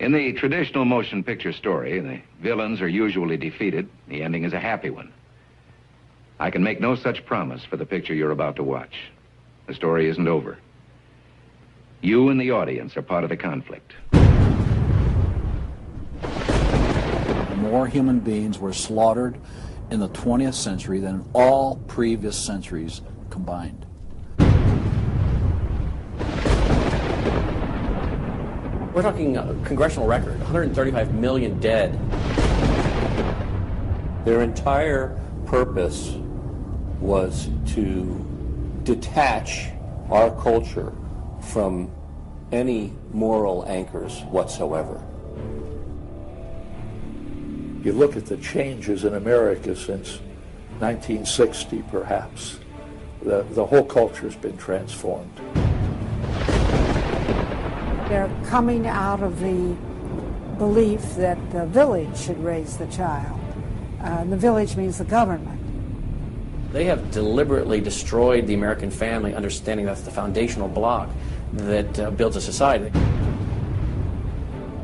In the traditional motion picture story, the villains are usually defeated. The ending is a happy one. I can make no such promise for the picture you're about to watch. The story isn't over. You and the audience are part of the conflict. More human beings were slaughtered in the 20th century than in all previous centuries combined. We're talking a congressional record, 135 million dead. Their entire purpose was to detach our culture from any moral anchors whatsoever. You look at the changes in America since 1960, perhaps. The whole culture has been transformed. They're coming out of the belief that the village should raise the child. The village means the government. They have deliberately destroyed the American family, understanding that's the foundational block that builds a society.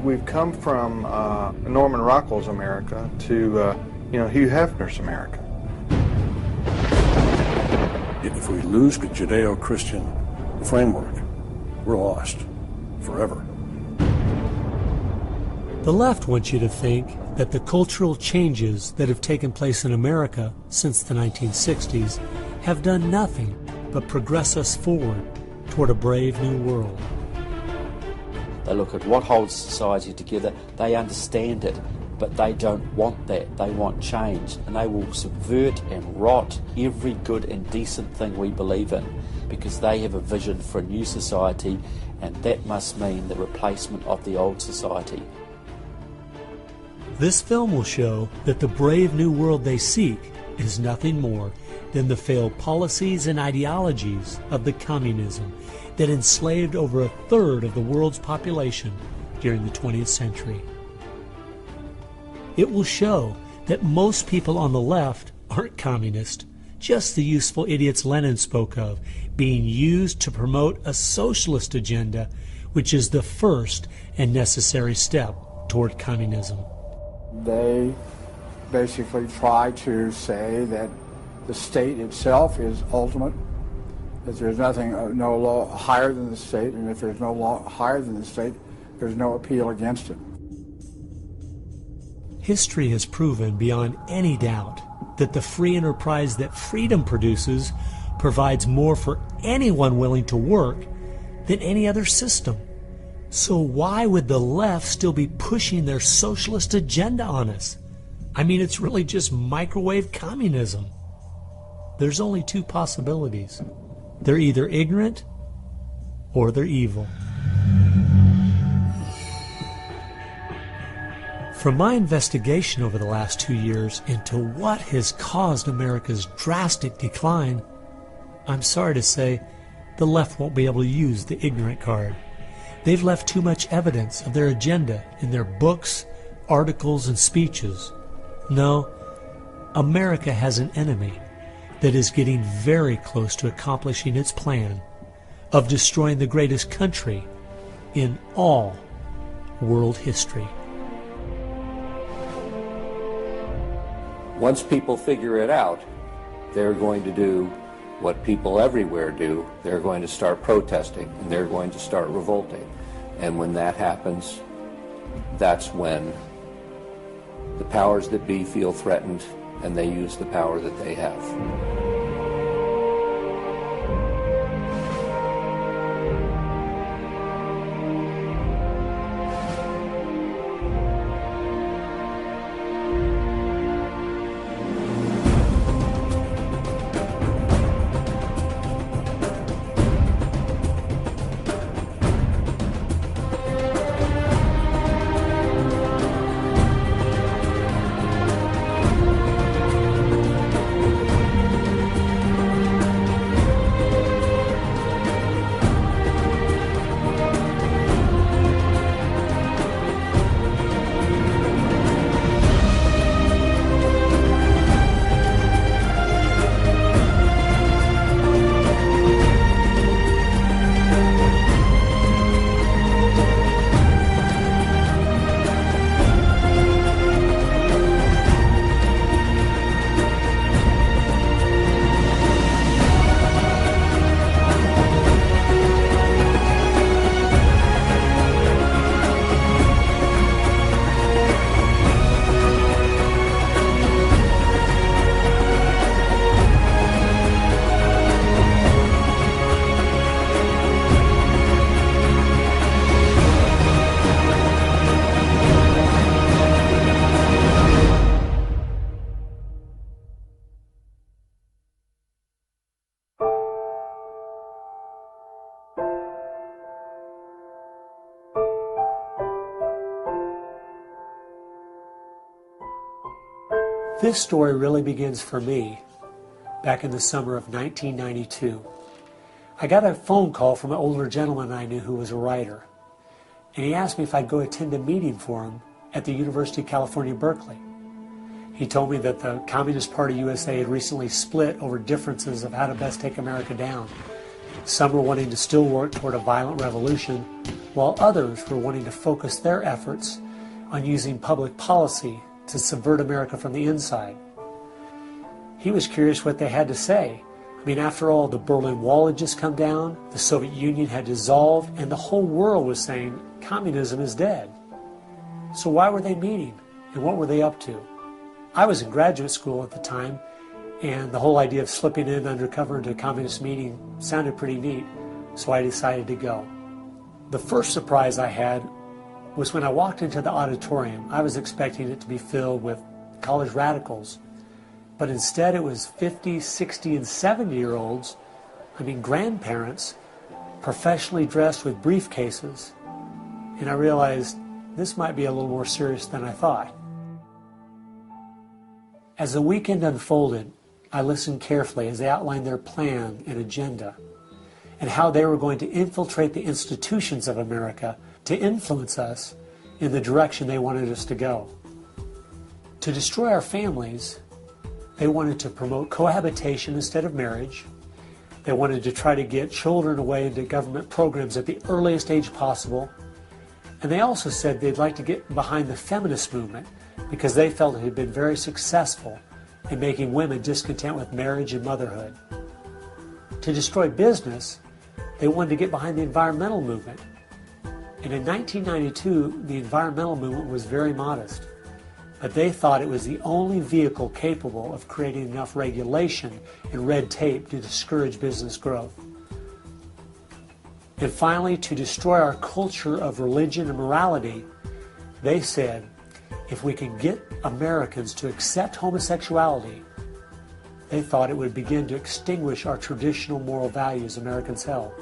We've come from Norman Rockwell's America to Hugh Hefner's America. If we lose the Judeo-Christian framework, we're lost forever. The left wants you to think that the cultural changes that have taken place in America since the 1960s have done nothing but progress us forward toward a brave new world. They look at what holds society together, they understand it, but they don't want that. They want change, and they will subvert and rot every good and decent thing we believe in, because they have a vision for a new society, and that must mean the replacement of the old society. This film will show that the brave new world they seek is nothing more than the failed policies and ideologies of the communism that enslaved over a third of the world's population during the 20th century. It will show that most people on the left aren't communist, just the useful idiots Lenin spoke of, being used to promote a socialist agenda, which is the first and necessary step toward communism. They basically try to say that the state itself is ultimate, that there's nothing, no law higher than the state, and if there's no law higher than the state, there's no appeal against it. History has proven beyond any doubt that the free enterprise that freedom produces provides more for anyone willing to work than any other system. So why would the left still be pushing their socialist agenda on us? I mean, it's really just microwave communism. There's only two possibilities. They're either ignorant or they're evil. From my investigation over the last 2 years into what has caused America's drastic decline, I'm sorry to say the left won't be able to use the ignorant card. They've left too much evidence of their agenda in their books, articles, and speeches. No, America has an enemy that is getting very close to accomplishing its plan of destroying the greatest country in all world history. Once people figure it out, they're going to do what people everywhere do. They're going to start protesting, and they're going to start revolting. And when that happens, that's when the powers that be feel threatened, and they use the power that they have. This story really begins for me back in the summer of 1992. I got a phone call from an older gentleman I knew who was a writer, and he asked me if I'd go attend a meeting for him at the University of California, Berkeley. He told me that the Communist Party USA had recently split over differences of how to best take America down. Some were wanting to still work toward a violent revolution, while others were wanting to focus their efforts on using public policy to subvert America from the inside. He was curious what they had to say. I mean, after all, the Berlin Wall had just come down, the Soviet Union had dissolved, and the whole world was saying communism is dead. So why were they meeting, and what were they up to? I was in graduate school at the time, and the whole idea of slipping in undercover into a communist meeting sounded pretty neat, so I decided to go. The first surprise I had was when I walked into the auditorium. I was expecting it to be filled with college radicals, but instead it was 50, 60, and 70-year-olds, grandparents, professionally dressed with briefcases, and I realized this might be a little more serious than I thought. As the weekend unfolded, I listened carefully as they outlined their plan and agenda, and how they were going to infiltrate the institutions of America to influence us in the direction they wanted us to go. To destroy our families, they wanted to promote cohabitation instead of marriage. They wanted to try to get children away into government programs at the earliest age possible. And they also said they'd like to get behind the feminist movement because they felt it had been very successful in making women discontent with marriage and motherhood. To destroy business, they wanted to get behind the environmental movement. And in 1992, the environmental movement was very modest, but they thought it was the only vehicle capable of creating enough regulation and red tape to discourage business growth. And finally, to destroy our culture of religion and morality, they said, if we can get Americans to accept homosexuality, they thought it would begin to extinguish our traditional moral values Americans held.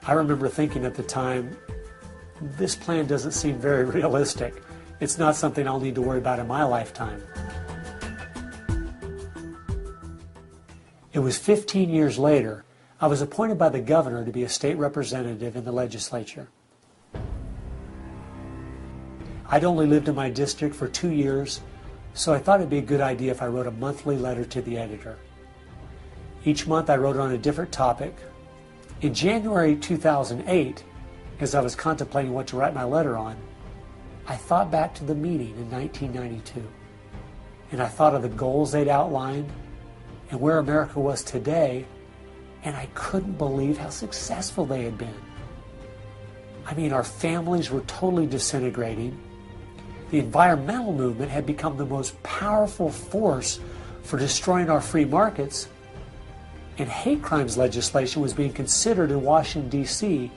I remember thinking at the time, this plan doesn't seem very realistic. It's not something I'll need to worry about in my lifetime. It was 15 years later, I was appointed by the governor to be a state representative in the legislature. I'd only lived in my district for 2 years, so I thought it'd be a good idea if I wrote a monthly letter to the editor. Each month I wrote on a different topic. In January 2008, as I was contemplating what to write my letter on, I thought back to the meeting in 1992, and I thought of the goals they'd outlined and where America was today, and I couldn't believe how successful they had been. Our families were totally disintegrating. The environmental movement had become the most powerful force for destroying our free markets, and hate crimes legislation was being considered in Washington, D.C.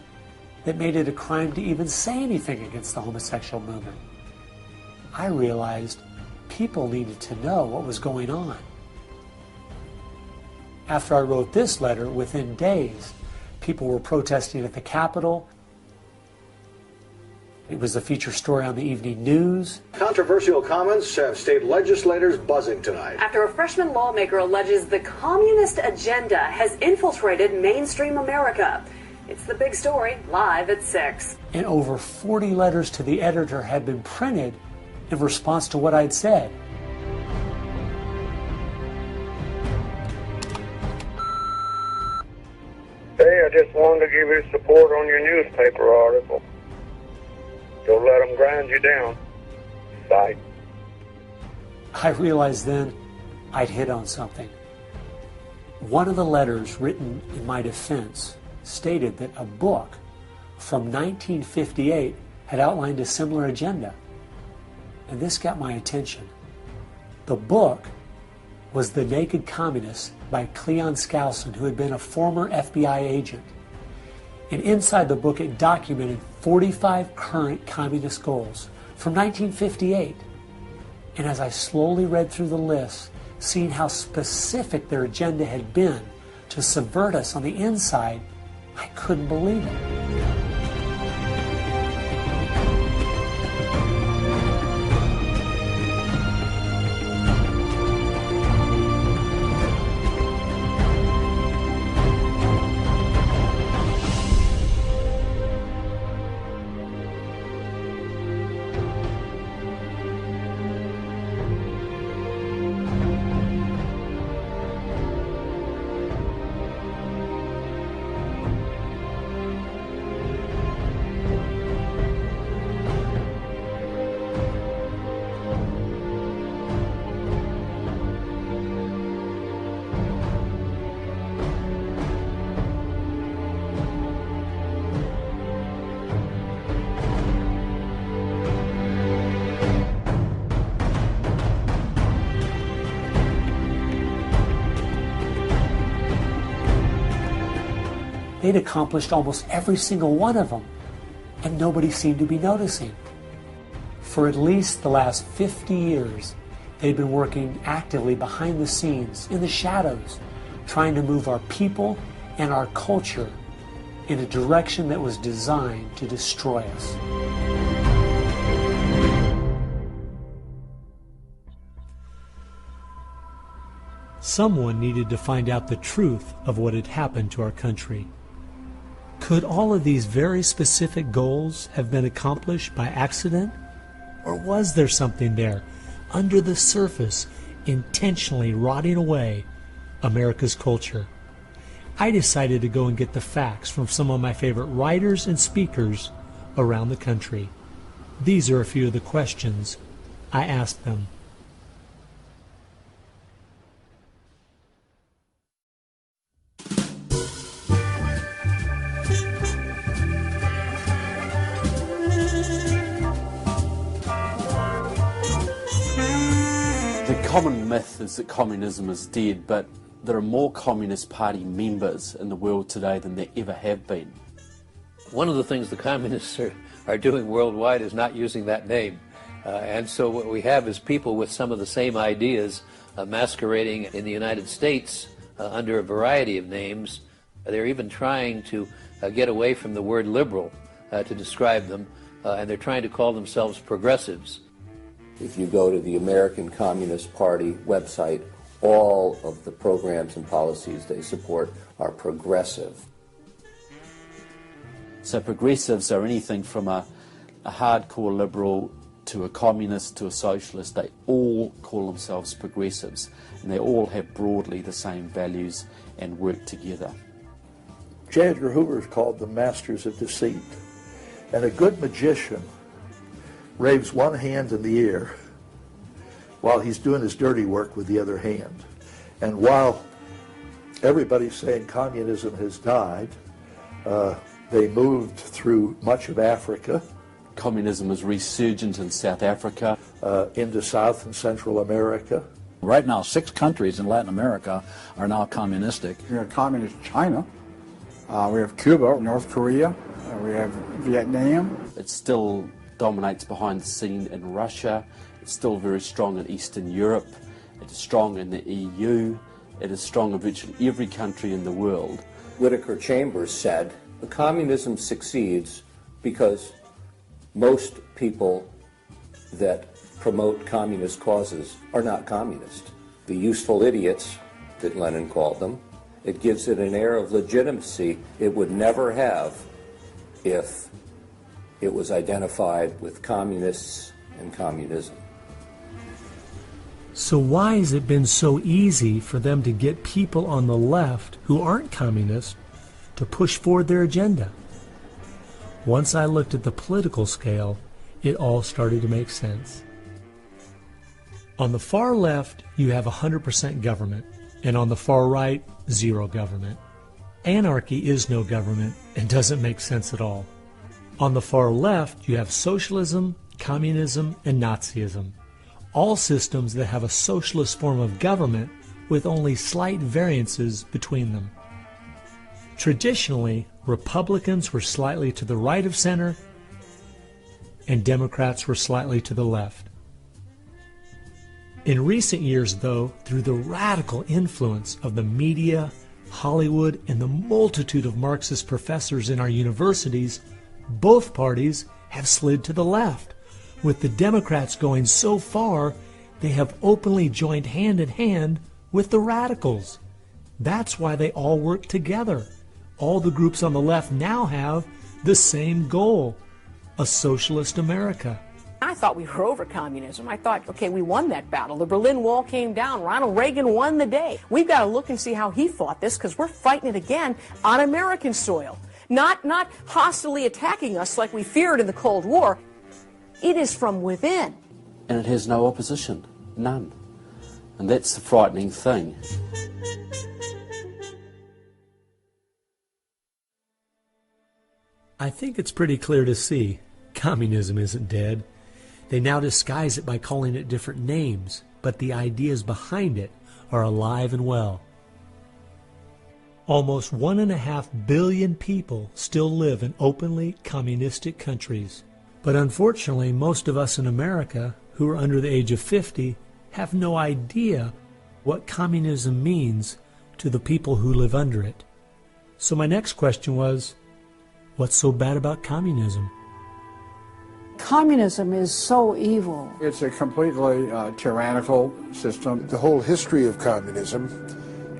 that made it a crime to even say anything against the homosexual movement. I realized people needed to know what was going on. After I wrote this letter, within days, people were protesting at the Capitol. It was a feature story on the evening news. Controversial comments have state legislators buzzing tonight. After a freshman lawmaker alleges the communist agenda has infiltrated mainstream America. It's the big story, live at 6. And over 40 letters to the editor had been printed in response to what I'd said. Hey, I just wanted to give you support on your newspaper article. Don't let them grind you down. Bye. I realized then I'd hit on something. One of the letters written in my defense stated that a book from 1958 had outlined a similar agenda. And this got my attention. The book was The Naked Communist by Cleon Skousen, who had been a former FBI agent. And inside the book it documented 45 current communist goals from 1958. And as I slowly read through the list, seeing how specific their agenda had been to subvert us on the inside, I couldn't believe it. They'd accomplished almost every single one of them, and nobody seemed to be noticing. For at least the last 50 years, they'd been working actively behind the scenes, in the shadows, trying to move our people and our culture in a direction that was designed to destroy us. Someone needed to find out the truth of what had happened to our country. Could all of these very specific goals have been accomplished by accident? Or was there something there, under the surface, intentionally rotting away America's culture? I decided to go and get the facts from some of my favorite writers and speakers around the country. These are a few of the questions I asked them. The common myth is that communism is dead, but there are more Communist Party members in the world today than there ever have been. One of the things the communists are doing worldwide is not using that name. And so what we have is people with some of the same ideas masquerading in the United States under a variety of names. They're even trying to get away from the word liberal to describe them, and they're trying to call themselves progressives. If you go to the American Communist Party website, all of the programs and policies they support are progressive. So progressives are anything from a hardcore liberal to a communist to a socialist. They all call themselves progressives, and they all have broadly the same values and work together. J. Edgar Hoover is called the masters of deceit. And a good magician waves one hand in the air while he's doing his dirty work with the other hand. And while everybody's saying communism has died, they moved through much of Africa. Communism is resurgent in South Africa. Into South and Central America. Right now, 6 countries in Latin America are now communistic. We have communist China, we have Cuba, North Korea, we have Vietnam. It still dominates behind the scene in Russia. It's still very strong in Eastern Europe. It is strong in the EU. It is strong in virtually every country in the world. Whittaker Chambers said, the communism succeeds because most people that promote communist causes are not communist. The useful idiots, that Lenin called them, it gives it an air of legitimacy it would never have if it was identified with communists and communism. So why has it been so easy for them to get people on the left who aren't communists to push forward their agenda? Once I looked at the political scale, it all started to make sense. On the far left, you have 100% government, and on the far right, zero government. Anarchy is no government and doesn't make sense at all. On the far left, you have socialism, communism, and Nazism, all systems that have a socialist form of government with only slight variances between them. Traditionally, Republicans were slightly to the right of center, and Democrats were slightly to the left. In recent years, though, through the radical influence of the media, Hollywood, and the multitude of Marxist professors in our universities, both parties have slid to the left, with the Democrats going so far they have openly joined hand in hand with the radicals. That's why they all work together. All the groups on the left now have the same goal, a socialist America. I thought we were over communism. I thought, okay, we won that battle. The Berlin Wall came down. Ronald Reagan won the day. We've got to look and see how he fought this, because we're fighting it again on American soil. Not hostilely attacking us like we feared in the Cold War. It is from within. And it has no opposition, none. And that's the frightening thing. I think it's pretty clear to see communism isn't dead. They now disguise it by calling it different names, but the ideas behind it are alive and well. Almost 1.5 billion people still live in openly communistic countries. But unfortunately, most of us in America who are under the age of 50 have no idea what communism means to the people who live under it. So my next question was, what's so bad about communism? Communism is so evil. It's a completely tyrannical system. The whole history of communism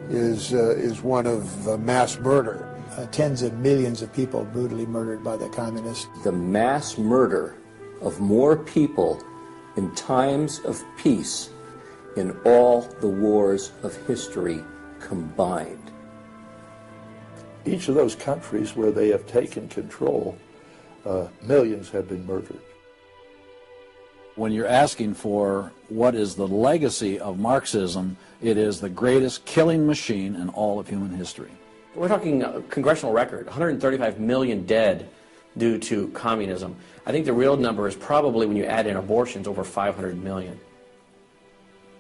is one of mass murder. Tens of millions of people brutally murdered by the communists. The mass murder of more people in times of peace in all the wars of history combined. Each of those countries where they have taken control, millions have been murdered. When you're asking for what is the legacy of Marxism, it is the greatest killing machine in all of human history. We're talking congressional record, 135 million dead due to communism. I think the real number is probably, when you add in abortions, over 500 million.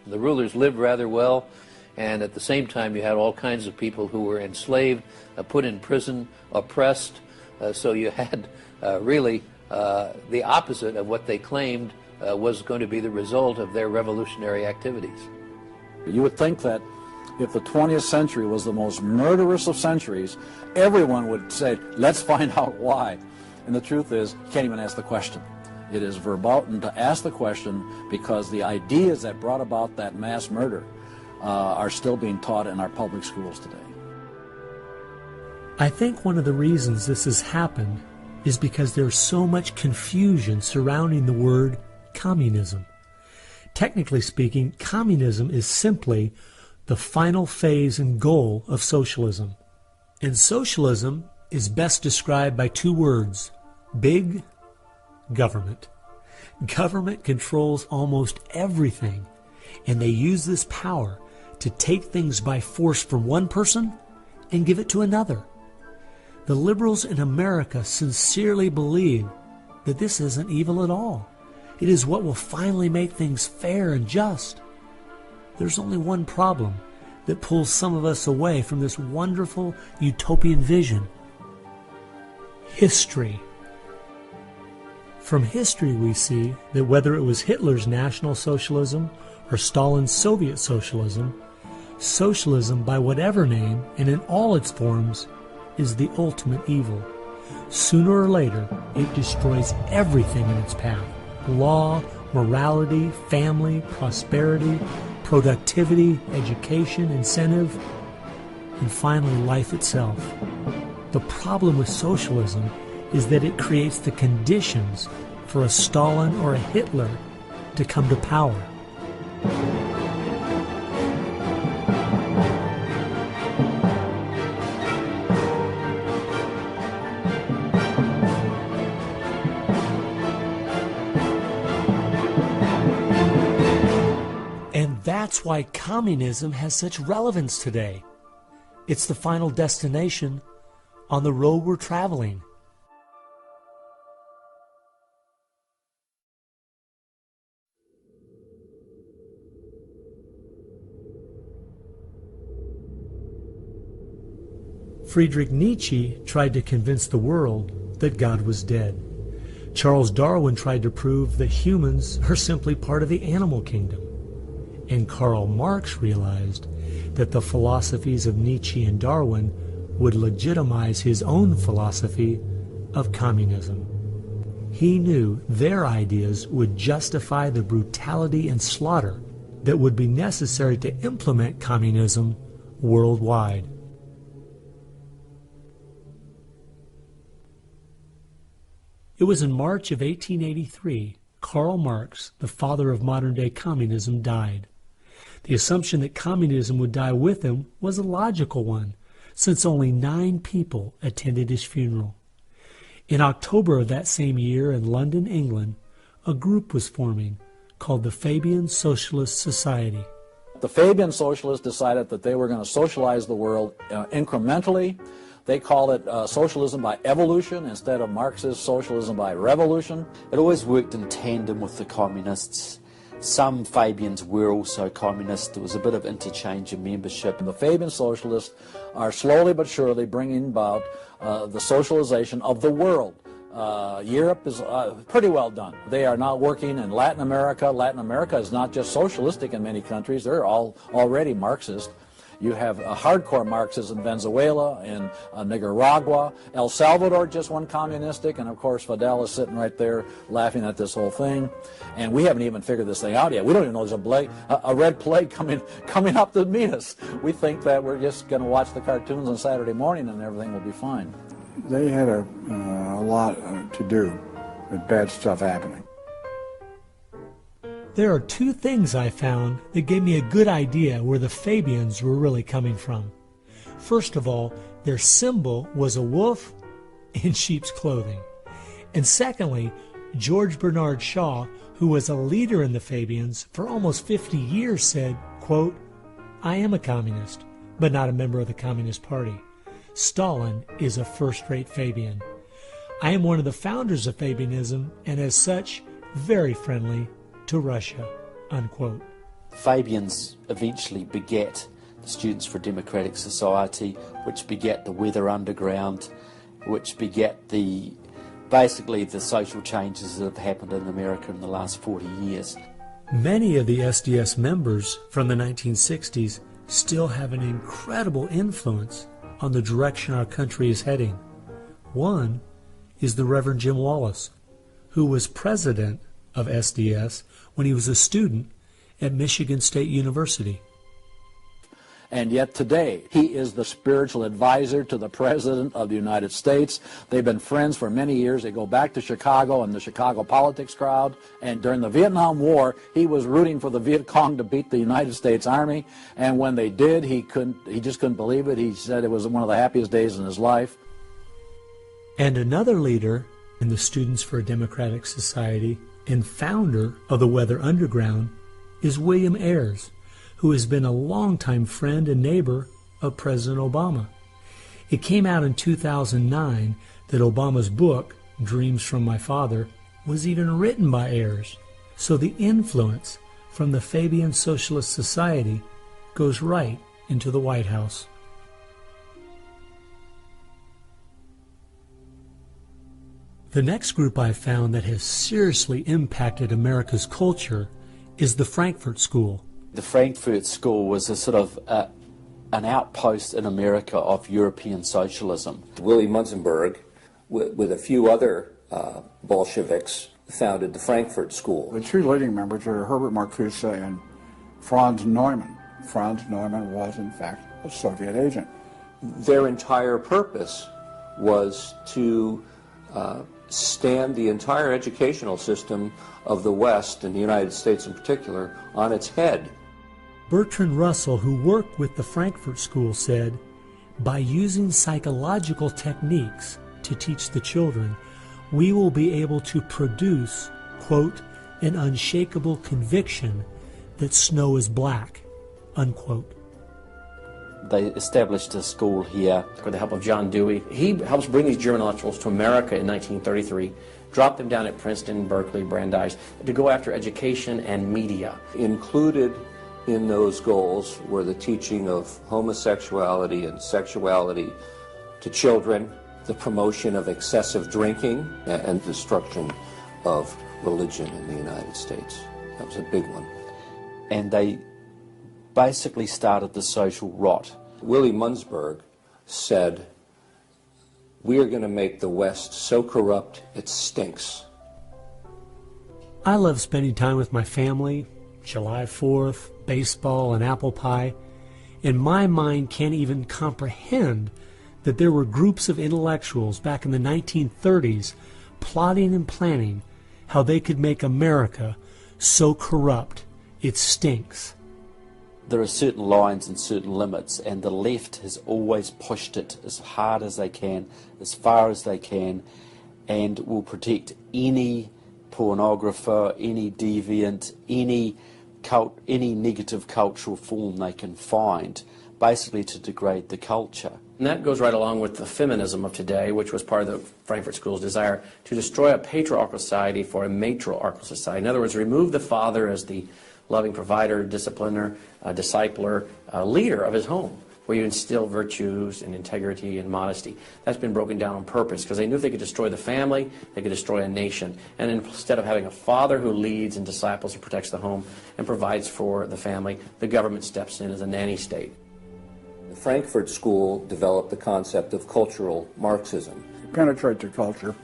The rulers lived rather well, and at the same time you had all kinds of people who were enslaved, put in prison, oppressed, so you had really the opposite of what they claimed was going to be the result of their revolutionary activities. You would think that if the 20th century was the most murderous of centuries, everyone would say, let's find out why. And the truth is, you can't even ask the question. It is verboten to ask the question because the ideas that brought about that mass murder are still being taught in our public schools today. I think one of the reasons this has happened is because there's so much confusion surrounding the word communism. Technically speaking, communism is simply the final phase and goal of socialism. And socialism is best described by two words: big government. Government controls almost everything, and they use this power to take things by force from one person and give it to another. The liberals in America sincerely believe that this isn't evil at all. It is what will finally make things fair and just. There's only one problem that pulls some of us away from this wonderful utopian vision: history. From history we see that whether it was Hitler's National Socialism or Stalin's Soviet Socialism, socialism by whatever name and in all its forms is the ultimate evil. Sooner or later, it destroys everything in its path: law, morality, family, prosperity, productivity, education, incentive, and finally life itself. The problem with socialism is that it creates the conditions for a Stalin or a Hitler to come to power. And that's why communism has such relevance today. It's the final destination on the road we're traveling. Friedrich Nietzsche tried to convince the world that God was dead. Charles Darwin tried to prove that humans are simply part of the animal kingdom. And Karl Marx realized that the philosophies of Nietzsche and Darwin would legitimize his own philosophy of communism. He knew their ideas would justify the brutality and slaughter that would be necessary to implement communism worldwide. It was in March of 1883, Karl Marx, the father of modern-day communism, died. The assumption that communism would die with him was a logical one, since only 9 people attended his funeral. In October of that same year in London, England, a group was forming called the Fabian Socialist Society. The Fabian Socialists decided that they were going to socialize the world incrementally. They called it socialism by evolution instead of Marxist socialism by revolution. It always worked in tandem with the communists. Some Fabians were also communist. There was a bit of interchange of membership. The Fabian socialists are slowly but surely bringing about the socialization of the world. Europe is pretty well done. They are now working in Latin America. Latin America is not just socialistic in many countries. They're all already Marxist. You have hardcore Marxists in Venezuela, in Nicaragua. El Salvador just went communistic, and of course Fidel is sitting right there laughing at this whole thing. And we haven't even figured this thing out yet. We don't even know there's a red plague coming up to meet us. We think that we're just going to watch the cartoons on Saturday morning and everything will be fine. They had a lot to do with bad stuff happening. There are two things I found that gave me a good idea where the Fabians were really coming from. First of all, their symbol was a wolf in sheep's clothing. And secondly, George Bernard Shaw, who was a leader in the Fabians for almost 50 years, said, quote, "I am a communist, but not a member of the Communist Party. Stalin is a first-rate Fabian. I am one of the founders of Fabianism, and as such, very friendly to Russia," unquote. Fabians eventually begat the Students for a Democratic Society, which begat the Weather Underground, which begat basically the social changes that have happened in America in the last 40 years. Many of the SDS members from the 1960s still have an incredible influence on the direction our country is heading. One is the Reverend Jim Wallace, who was president of SDS when he was a student at Michigan State University. And yet today, he is the spiritual advisor to the President of the United States. They've been friends for many years. They go back to Chicago and the Chicago politics crowd. And during the Vietnam War, he was rooting for the Viet Cong to beat the United States Army. And when they did, he just couldn't believe it. He said it was one of the happiest days in his life. And another leader in the Students for a Democratic Society and founder of the Weather Underground is William Ayers, who has been a longtime friend and neighbor of President Obama. It came out in 2009 that Obama's book, Dreams from My Father, was even written by Ayers. So the influence from the Fabian Socialist Society goes right into the White House. The next group I found that has seriously impacted America's culture is the Frankfurt School. The Frankfurt School was a sort of an outpost in America of European socialism. Willy Munzenberg, with a few other Bolsheviks, founded the Frankfurt School. The two leading members are Herbert Marcuse and Franz Neumann. Franz Neumann was, in fact, a Soviet agent. Their entire purpose was to stand the entire educational system of the West, and the United States in particular, on its head. Bertrand Russell, who worked with the Frankfurt School, said, "By using psychological techniques to teach the children, we will be able to produce, quote, an unshakable conviction that snow is black," unquote. They established a school here. With the help of John Dewey. He helps bring these German intellectuals to America in 1933, drop them down at Princeton, Berkeley, Brandeis, to go after education and media. Included in those goals were the teaching of homosexuality and sexuality to children, the promotion of excessive drinking, and destruction of religion in the United States. That was a big one. And they basically started the social rot. Willy Munzenberg said, "We are going to make the West so corrupt it stinks." I love spending time with my family, July 4th, baseball, and apple pie, and my mind can't even comprehend that there were groups of intellectuals back in the 1930s plotting and planning how they could make America so corrupt it stinks. There are certain lines and certain limits, and the left has always pushed it as hard as they can, as far as they can, and will protect any pornographer, any deviant, any negative cultural form they can find, basically to degrade the culture. And that goes right along with the feminism of today, which was part of the Frankfurt School's desire to destroy a patriarchal society for a matriarchal society. In other words, remove the father as the loving provider, discipliner, discipler, leader of his home, where you instill virtues and integrity and modesty. That's been broken down on purpose because they knew if they could destroy the family, they could destroy a nation. And instead of having a father who leads and disciples and protects the home and provides for the family, the government steps in as a nanny state. The Frankfurt School developed the concept of cultural Marxism. Penetrate the culture,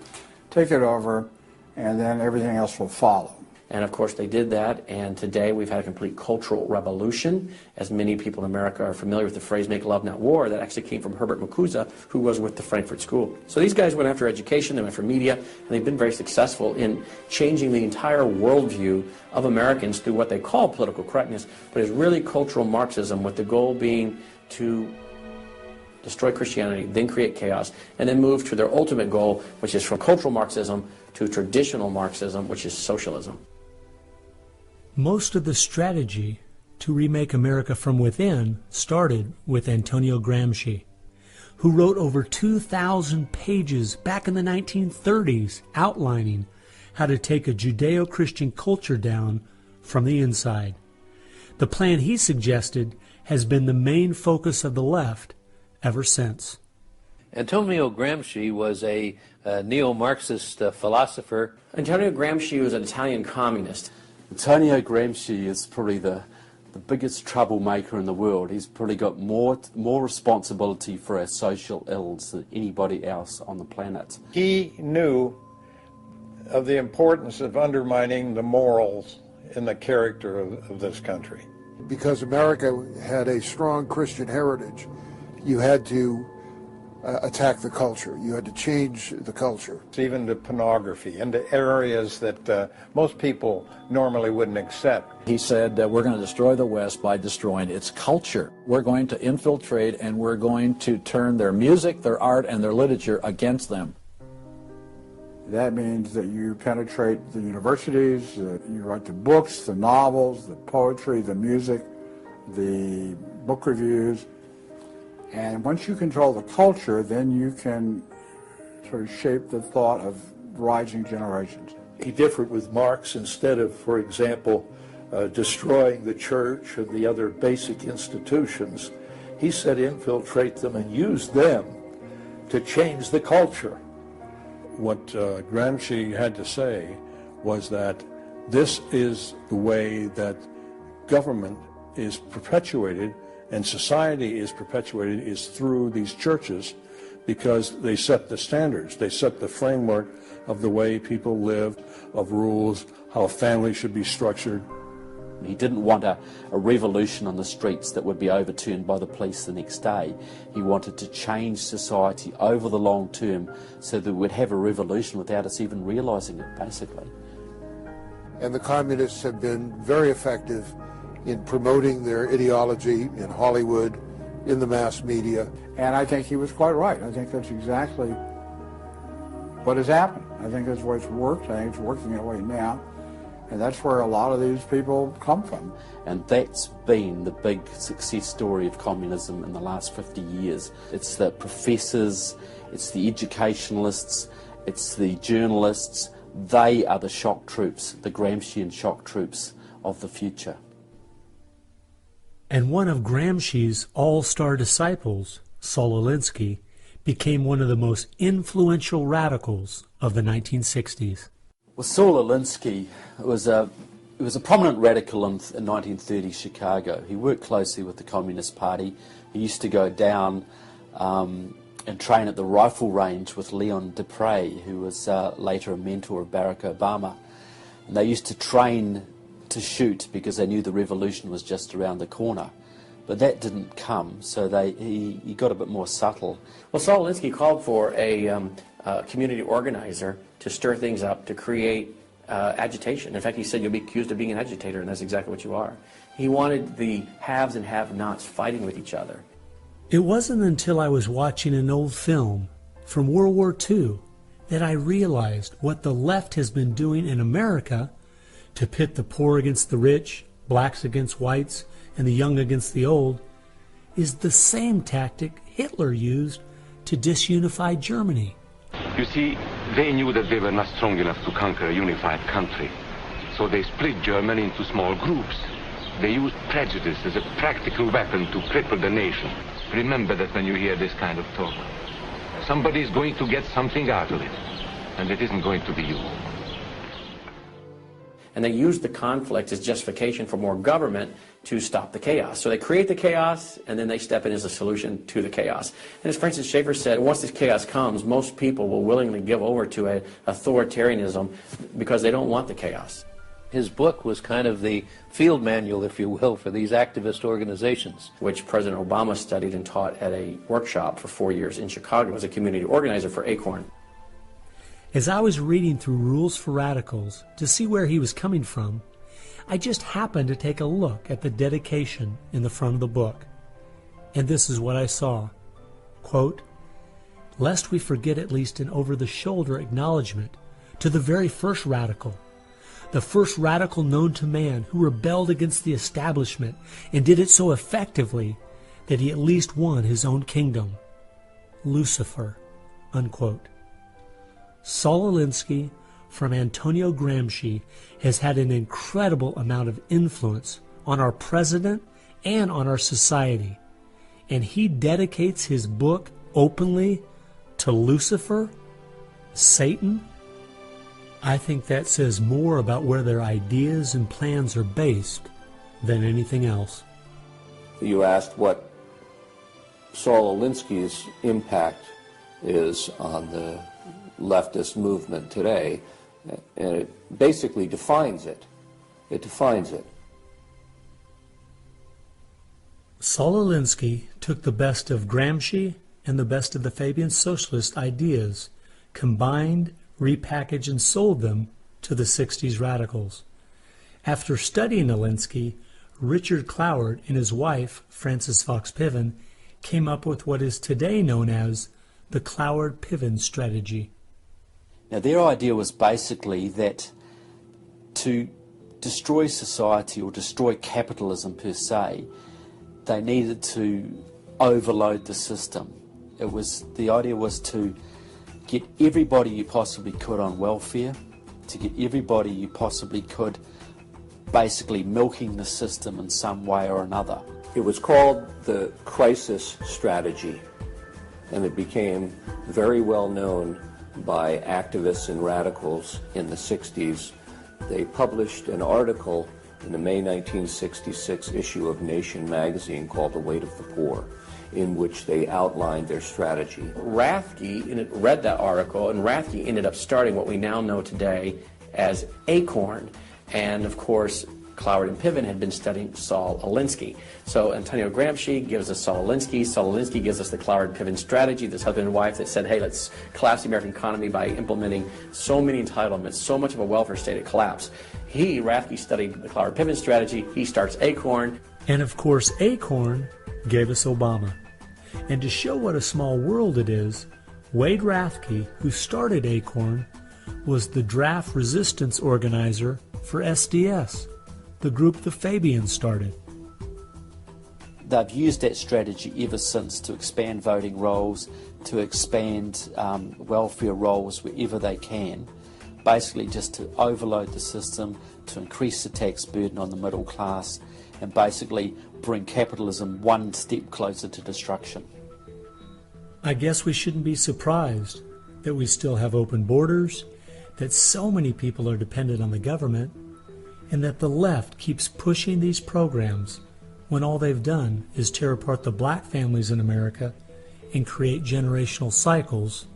take it over, and then everything else will follow. And of course they did that, and today we've had a complete cultural revolution. As many people in America are familiar with the phrase "make love, not war," that actually came from Herbert Marcuse, who was with the Frankfurt School. So these guys went after education, they went for media, and they've been very successful in changing the entire worldview of Americans through what they call political correctness, but is really cultural Marxism, with the goal being to destroy Christianity, then create chaos, and then move to their ultimate goal, which is from cultural Marxism to traditional Marxism, which is socialism. Most of the strategy to remake America from within started with Antonio Gramsci, who wrote over 2,000 pages back in the 1930s outlining how to take a Judeo-Christian culture down from the inside. The plan he suggested has been the main focus of the left ever since. Antonio Gramsci was a neo-Marxist philosopher. Antonio Gramsci was an Italian communist. Antonio Gramsci is probably the biggest troublemaker in the world. He's probably got more responsibility for our social ills than anybody else on the planet. He knew of the importance of undermining the morals and the character of this country. Because America had a strong Christian heritage, you had to attack the culture. You had to change the culture. Even to pornography, into areas that most people normally wouldn't accept. He said that we're going to destroy the West by destroying its culture. We're going to infiltrate and we're going to turn their music, their art, and their literature against them. That means that you penetrate the universities, you write the books, the novels, the poetry, the music, the book reviews. And once you control the culture, then you can sort of shape the thought of rising generations. He differed with Marx. Instead of, for example, destroying the church and the other basic institutions, he said infiltrate them and use them to change the culture. What Gramsci had to say was that this is the way that government is perpetuated and society is perpetuated is through these churches, because they set the standards, they set the framework of the way people live, of rules, how a family should be structured. He didn't want a revolution on the streets that would be overturned by the police the next day. He wanted to change society over the long term so that we'd have a revolution without us even realizing it, basically. And the communists have been very effective in promoting their ideology in Hollywood, in the mass media. And I think he was quite right. I think that's exactly what has happened. I think that's what's worked. I think it's working that way now. And that's where a lot of these people come from. And that's been the big success story of communism in the last 50 years. It's the professors, it's the educationalists, it's the journalists. They are the shock troops, the Gramscian shock troops of the future. And one of Gramsci's all-star disciples, Saul Alinsky, became one of the most influential radicals of the 1960s. Well, Saul Alinsky was a prominent radical in 1930 Chicago. He worked closely with the Communist Party. He used to go down and train at the rifle range with Leon Dupre, who was later a mentor of Barack Obama. And they used to train to shoot because they knew the revolution was just around the corner. But that didn't come, so he got a bit more subtle. Well, Saul Alinsky called for a community organizer to stir things up, to create agitation. In fact, he said, you'll be accused of being an agitator, and that's exactly what you are. He wanted the haves and have-nots fighting with each other. It wasn't until I was watching an old film from World War II that I realized what the left has been doing in America to pit the poor against the rich, blacks against whites, and the young against the old, is the same tactic Hitler used to disunify Germany. You see, they knew that they were not strong enough to conquer a unified country. So they split Germany into small groups. They used prejudice as a practical weapon to cripple the nation. Remember that when you hear this kind of talk. Somebody is going to get something out of it, and it isn't going to be you. And they use the conflict as justification for more government to stop the chaos. So they create the chaos, and then they step in as a solution to the chaos. And as Francis Schaeffer said, once this chaos comes, most people will willingly give over to an authoritarianism because they don't want the chaos. His book was kind of the field manual, if you will, for these activist organizations. Which President Obama studied and taught at a workshop for 4 years in Chicago as a community organizer for ACORN. As I was reading through Rules for Radicals to see where he was coming from, I just happened to take a look at the dedication in the front of the book. And this is what I saw. Quote, "Lest we forget at least an over-the-shoulder acknowledgement to the very first radical, the first radical known to man who rebelled against the establishment and did it so effectively that he at least won his own kingdom. Lucifer." Unquote. Saul Alinsky from Antonio Gramsci has had an incredible amount of influence on our president and on our society, and he dedicates his book openly to Lucifer, Satan. I think that says more about where their ideas and plans are based than anything else. You asked what Saul Alinsky's impact is on the leftist movement today, and it basically defines it. It defines it. Saul Alinsky took the best of Gramsci and the best of the Fabian socialist ideas, combined, repackaged, and sold them to the 60s radicals. After studying Alinsky, Richard Cloward and his wife, Frances Fox Piven, came up with what is today known as the Cloward-Piven strategy. Now, their idea was basically that to destroy society or destroy capitalism per se, they needed to overload the system. The idea was to get everybody you possibly could on welfare, to get everybody you possibly could basically milking the system in some way or another. It was called the crisis strategy, and it became very well known by activists and radicals in the 60s. They published an article in the May 1966 issue of Nation magazine called The Weight of the Poor, in which they outlined their strategy. Rathke read that article, and Rathke ended up starting what we now know today as ACORN. And of course, Cloward and Piven had been studying Saul Alinsky. So Antonio Gramsci gives us Saul Alinsky. Saul Alinsky gives us the Cloward-Piven strategy, this husband and wife that said, hey, let's collapse the American economy by implementing so many entitlements, so much of a welfare state it collapsed. Rathke studied the Cloward-Piven strategy. He starts ACORN. And of course, ACORN gave us Obama. And to show what a small world it is, Wade Rathke, who started ACORN, was the draft resistance organizer for SDS, the group the Fabians started. They've used that strategy ever since to expand voting rolls, to expand welfare rolls wherever they can, basically just to overload the system, to increase the tax burden on the middle class, and basically bring capitalism one step closer to destruction. I guess we shouldn't be surprised that we still have open borders, that so many people are dependent on the government, and that the left keeps pushing these programs when all they've done is tear apart the black families in America and create generational cycles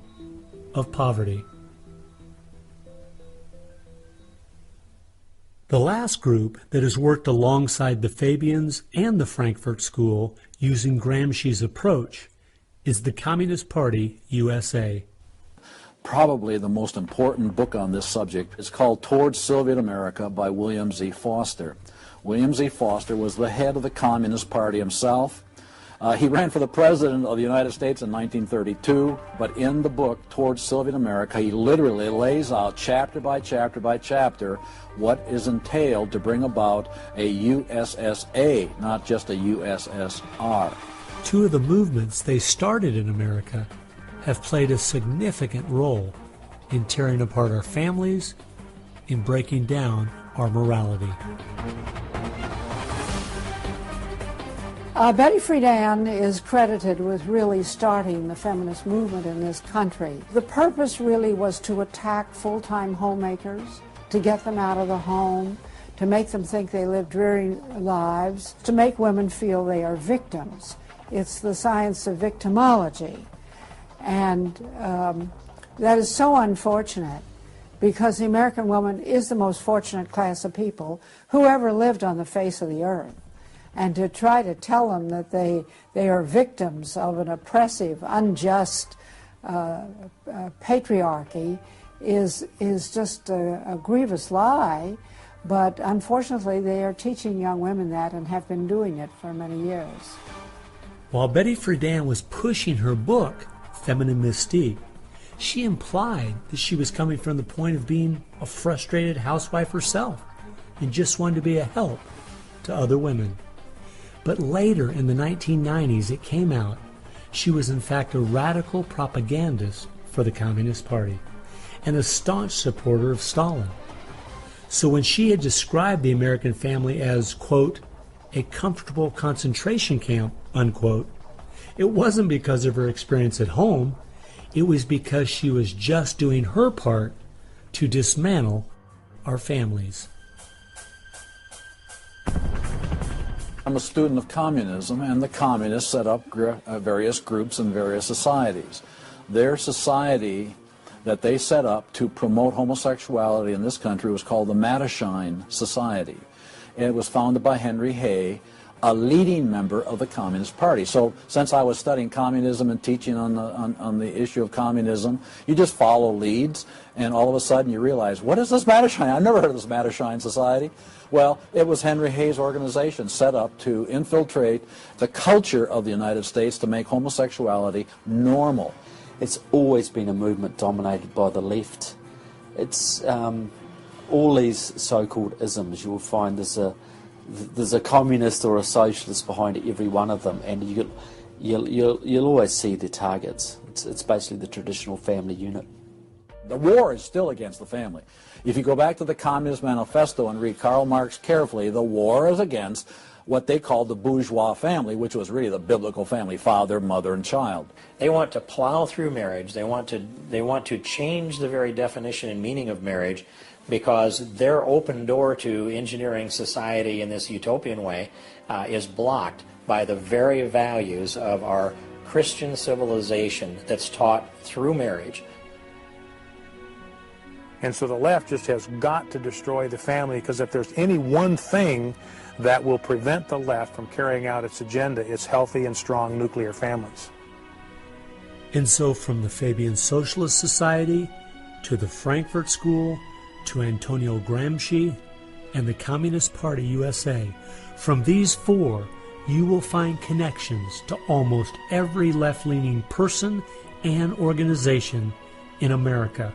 of poverty. The last group that has worked alongside the Fabians and the Frankfurt School using Gramsci's approach is the Communist Party USA. Probably the most important book on this subject is called Towards Soviet America by William Z. Foster. William Z. Foster was the head of the Communist Party himself. He ran for the President of the United States in 1932, but in the book Towards Soviet America, he literally lays out chapter by chapter by chapter what is entailed to bring about a USSA, not just a USSR. Two of the movements they started in America have played a significant role in tearing apart our families, in breaking down our morality. Betty Friedan is credited with really starting the feminist movement in this country. The purpose really was to attack full-time homemakers, to get them out of the home, to make them think they live dreary lives, to make women feel they are victims. It's the science of victimology. And that is so unfortunate, because the American woman is the most fortunate class of people who ever lived on the face of the earth. And to try to tell them that they are victims of an oppressive, unjust patriarchy is just a grievous lie. But unfortunately, they are teaching young women that and have been doing it for many years. While Betty Friedan was pushing her book, Feminine Mystique, she implied that she was coming from the point of being a frustrated housewife herself and just wanted to be a help to other women. But later in the 1990s it came out she was in fact a radical propagandist for the Communist Party and a staunch supporter of Stalin. So when she had described the American family as, quote, a comfortable concentration camp, unquote, it wasn't because of her experience at home. It was because she was just doing her part to dismantle our families. I'm a student of communism, and the communists set up various groups and various societies. Their society that they set up to promote homosexuality in this country was called the Mattachine Society. It was founded by Henry Hay, a leading member of the Communist Party. So since I was studying communism and teaching on the issue of communism, you just follow leads, and all of a sudden you realize, what is this Mattachine? I've never heard of this Mattachine Society. Well, it was Henry Hay's organization set up to infiltrate the culture of the United States to make homosexuality normal. It's always been a movement dominated by the left. It's all these so-called isms. You will find there's a communist or a socialist behind every one of them, and you'll always see the targets. It's basically the traditional family unit. The war is still against the family. If you go back to the Communist Manifesto and read Karl Marx carefully, the war is against what they called the bourgeois family, which was really the biblical family, father, mother, and child. They want to plow through marriage. They want to change the very definition and meaning of marriage, because their open door to engineering society in this utopian way is blocked by the very values of our Christian civilization that's taught through marriage. And so the left just has got to destroy the family, because if there's any one thing that will prevent the left from carrying out its agenda, it's healthy and strong nuclear families. And so from the Fabian Socialist Society to the Frankfurt School to Antonio Gramsci and the Communist Party USA, from these four you will find connections to almost every left-leaning person and organization in America.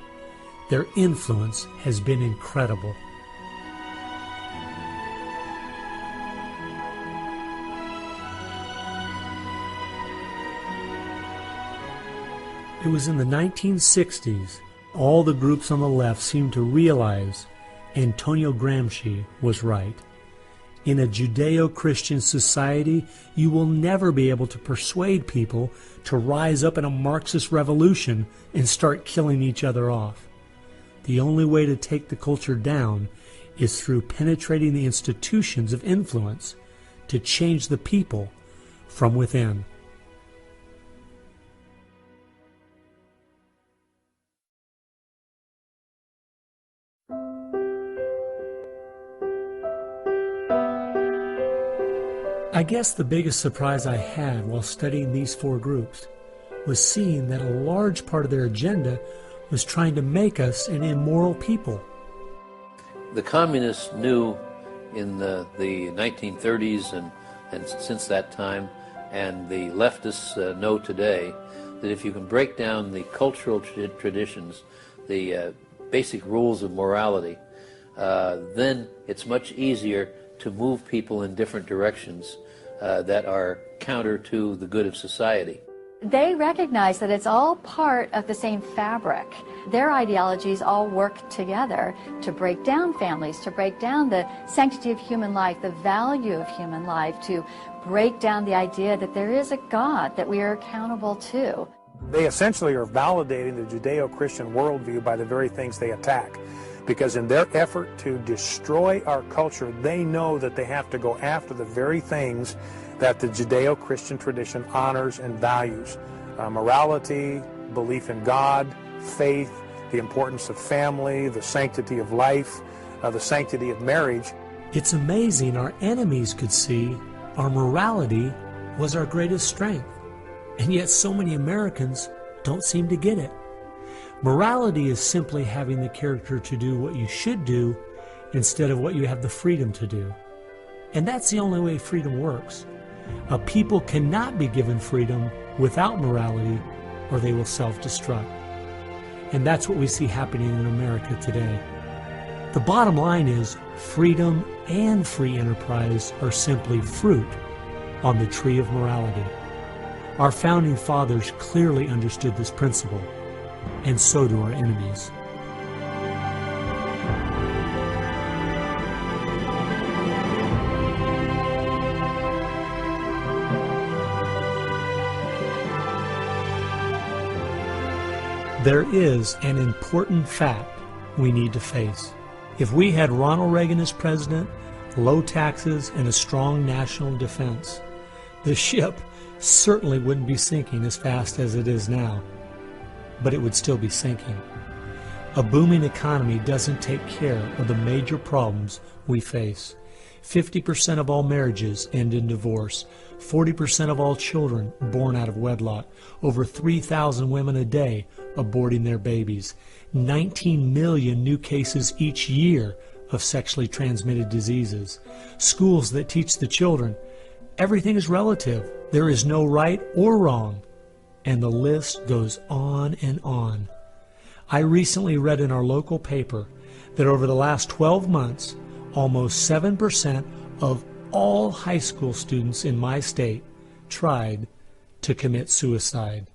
Their influence has been incredible. It was in the 1960s all the groups on the left seemed to realize Antonio Gramsci was right. In a Judeo-Christian society, you will never be able to persuade people to rise up in a Marxist revolution and start killing each other off. The only way to take the culture down is through penetrating the institutions of influence to change the people from within. I guess the biggest surprise I had while studying these four groups was seeing that a large part of their agenda was trying to make us an immoral people. The communists knew in the 1930s and since that time, and the leftists know today, that if you can break down the cultural traditions, the basic rules of morality, then it's much easier to move people in different directions that are counter to the good of society. They recognize that it's all part of the same fabric. Their ideologies all work together to break down families, to break down the sanctity of human life, the value of human life, to break down the idea that there is a God that we are accountable to. They essentially are validating the Judeo-Christian worldview by the very things they attack. Because in their effort to destroy our culture, they know that they have to go after the very things that the Judeo-Christian tradition honors and values. Morality, belief in God, faith, the importance of family, the sanctity of life, the sanctity of marriage. It's amazing our enemies could see our morality was our greatest strength. And yet so many Americans don't seem to get it. Morality is simply having the character to do what you should do instead of what you have the freedom to do. And that's the only way freedom works. A people cannot be given freedom without morality, or they will self-destruct. And that's what we see happening in America today. The bottom line is freedom and free enterprise are simply fruit on the tree of morality. Our founding fathers clearly understood this principle, and so do our enemies. There is an important fact we need to face. If we had Ronald Reagan as president, low taxes, and a strong national defense, the ship certainly wouldn't be sinking as fast as it is now, but it would still be sinking. A booming economy doesn't take care of the major problems we face. 50% of all marriages end in divorce. 40% of all children born out of wedlock. Over 3,000 women a day aborting their babies. 19 million new cases each year of sexually transmitted diseases. Schools that teach the children everything is relative. There is no right or wrong. And the list goes on and on. I recently read in our local paper that over the last 12 months, almost 7% of all high school students in my state tried to commit suicide.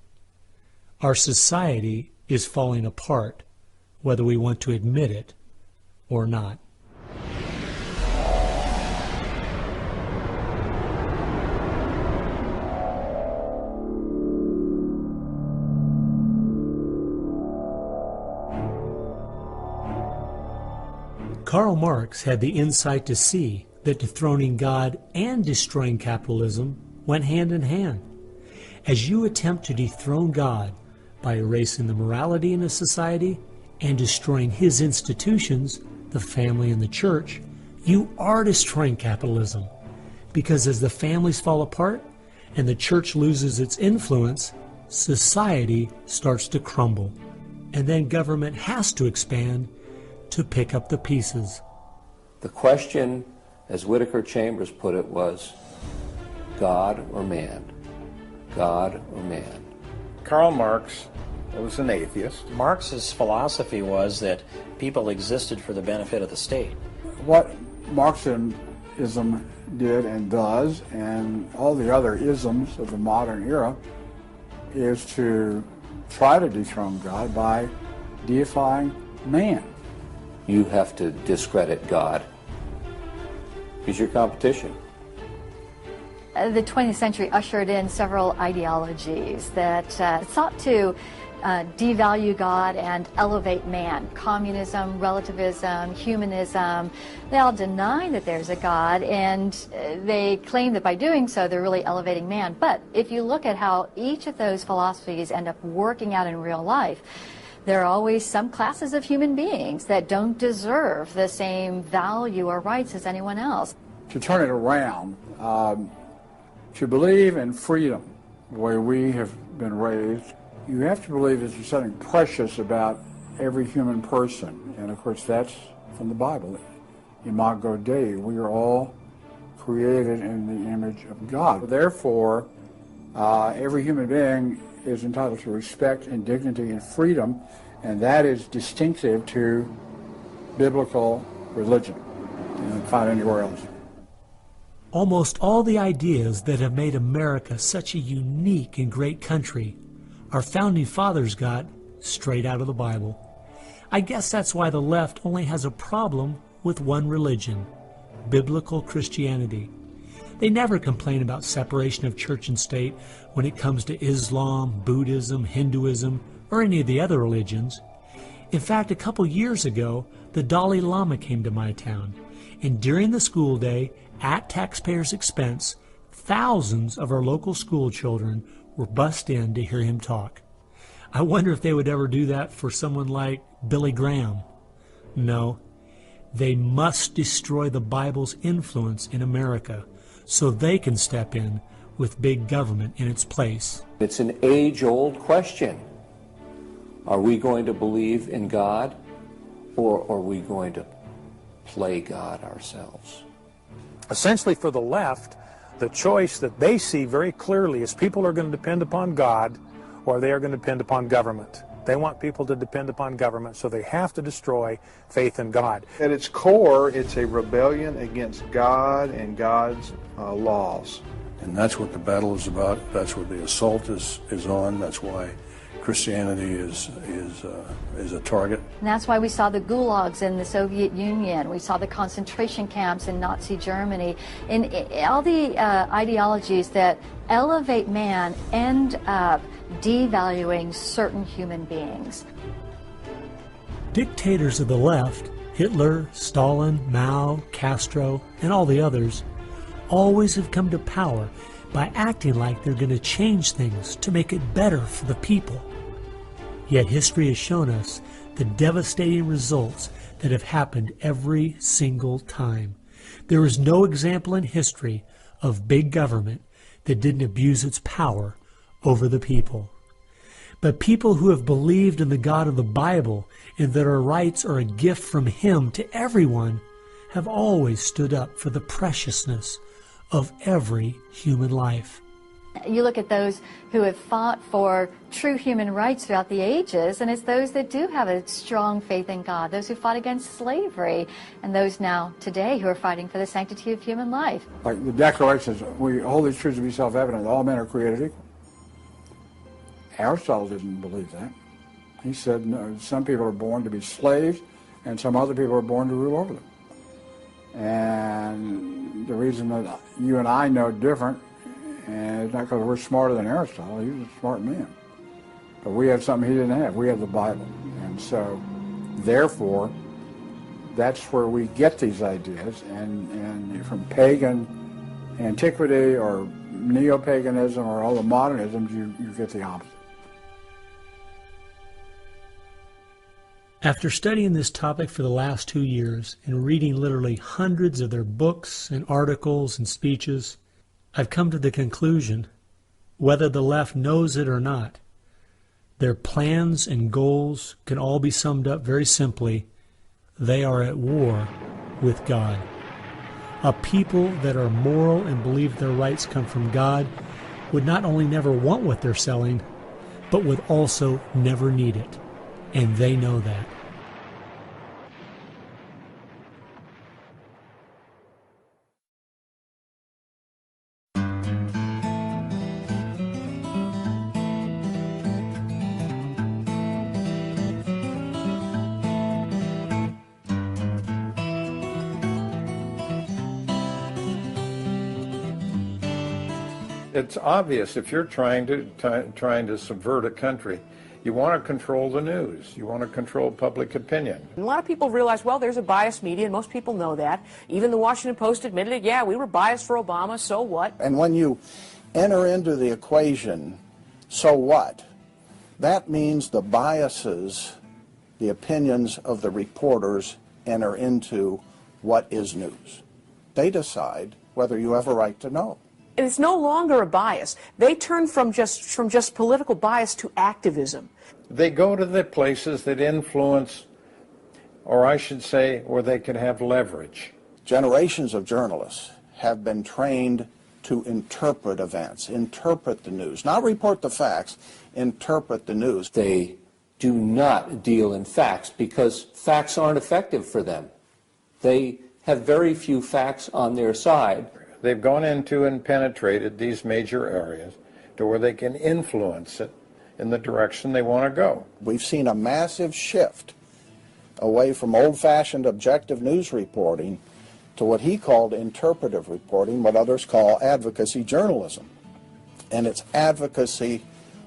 Our society is falling apart, whether we want to admit it or not. Karl Marx had the insight to see that dethroning God and destroying capitalism went hand in hand. As you attempt to dethrone God by erasing the morality in a society and destroying his institutions, the family and the church, you are destroying capitalism. Because as the families fall apart and the church loses its influence, society starts to crumble. And then government has to expand to pick up the pieces. The question, as Whittaker Chambers put it, was God or man? God or man? Karl Marx was an atheist. Marx's philosophy was that people existed for the benefit of the state. What Marxism did and does, and all the other isms of the modern era, is to try to dethrone God by deifying man. You have to discredit God. He's your competition. The 20th century ushered in several ideologies that sought to devalue God and elevate man. Communism, relativism, humanism, they all deny that there's a God, and they claim that by doing so they're really elevating man. But if you look at how each of those philosophies end up working out in real life, there are always some classes of human beings that don't deserve the same value or rights as anyone else. To turn it around, to believe in freedom, the way we have been raised, you have to believe that there's something precious about every human person. And of course that's from the Bible. Imago Dei, we are all created in the image of God. Therefore, every human being is entitled to respect and dignity and freedom, and that is distinctive to biblical religion. You don't find anywhere else. Almost all the ideas that have made America such a unique and great country our founding fathers got straight out of the Bible. I guess that's why the left only has a problem with one religion, biblical Christianity. They never complain about separation of church and state when it comes to Islam, Buddhism, Hinduism, or any of the other religions. In fact, a couple years ago, the Dalai Lama came to my town, and during the school day, at taxpayers' expense, thousands of our local school children were bussed in to hear him talk. I wonder if they would ever do that for someone like Billy Graham. No, they must destroy the Bible's influence in America so they can step in with big government in its place. It's an age-old question. Are we going to believe in God, or are we going to play God ourselves? Essentially, for the left, the choice that they see very clearly is people are going to depend upon God or they are going to depend upon government. They want people to depend upon government, so they have to destroy faith in God. At its core, it's a rebellion against God and God's laws. And that's what the battle is about. That's what the assault is on. That's why Christianity is a target. And that's why we saw the gulags in the Soviet Union. We saw the concentration camps in Nazi Germany. And all the ideologies that elevate man end up devaluing certain human beings. Dictators of the left, Hitler, Stalin, Mao, Castro, and all the others, always have come to power by acting like they're going to change things to make it better for the people. Yet history has shown us the devastating results that have happened every single time. There is no example in history of big government that didn't abuse its power over the people. But people who have believed in the God of the Bible and that our rights are a gift from Him to everyone have always stood up for the preciousness of every human life. You look at those who have fought for true human rights throughout the ages, and it's those that do have a strong faith in God, those who fought against slavery, and those now today who are fighting for the sanctity of human life. Like the Declaration says, we hold these truths to be self-evident, all men are created equal. Aristotle didn't believe that. He said, no, some people are born to be slaves, and some other people are born to rule over them. And the reason that you and I know different, and it's not because we're smarter than Aristotle, he was a smart man. But we have something he didn't have. We have the Bible. And so, therefore, that's where we get these ideas. And from pagan antiquity or neo-paganism or all the modernisms, you get the opposite. After studying this topic for the last 2 years and reading literally hundreds of their books and articles and speeches, I've come to the conclusion, whether the left knows it or not, their plans and goals can all be summed up very simply. They are at war with God. A people that are moral and believe their rights come from God would not only never want what they're selling, but would also never need it. And they know that. It's obvious if you're trying to subvert a country, you want to control the news. You want to control public opinion. A lot of people realize, well, there's a biased media, and most people know that. Even the Washington Post admitted it. Yeah, we were biased for Obama, so what? And when you enter into the equation, so what? That means the biases, the opinions of the reporters enter into what is news. They decide whether you have a right to know. And it's no longer a bias. They turn from just political bias to activism. They go to the places that influence, or I should say, where they can have leverage. Generations of journalists have been trained to interpret events, interpret the news, not report the facts, interpret the news. They do not deal in facts because facts aren't effective for them. They have very few facts on their side. They've gone into and penetrated these major areas to where they can influence it in the direction they want to go. We've seen a massive shift away from old-fashioned objective news reporting to what he called interpretive reporting, what others call advocacy journalism. And it's advocacy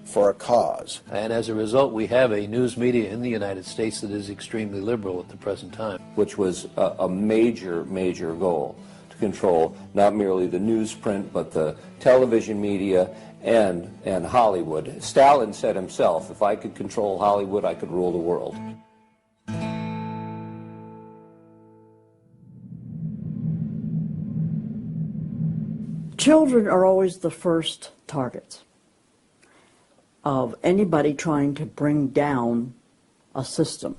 for a cause. And as a result, we have a news media in the United States that is extremely liberal at the present time. Which was a major, major goal, to control not merely the newsprint, but the television media and Hollywood. Stalin said himself, if I could control Hollywood, I could rule the world. Children are always the first targets of anybody trying to bring down a system.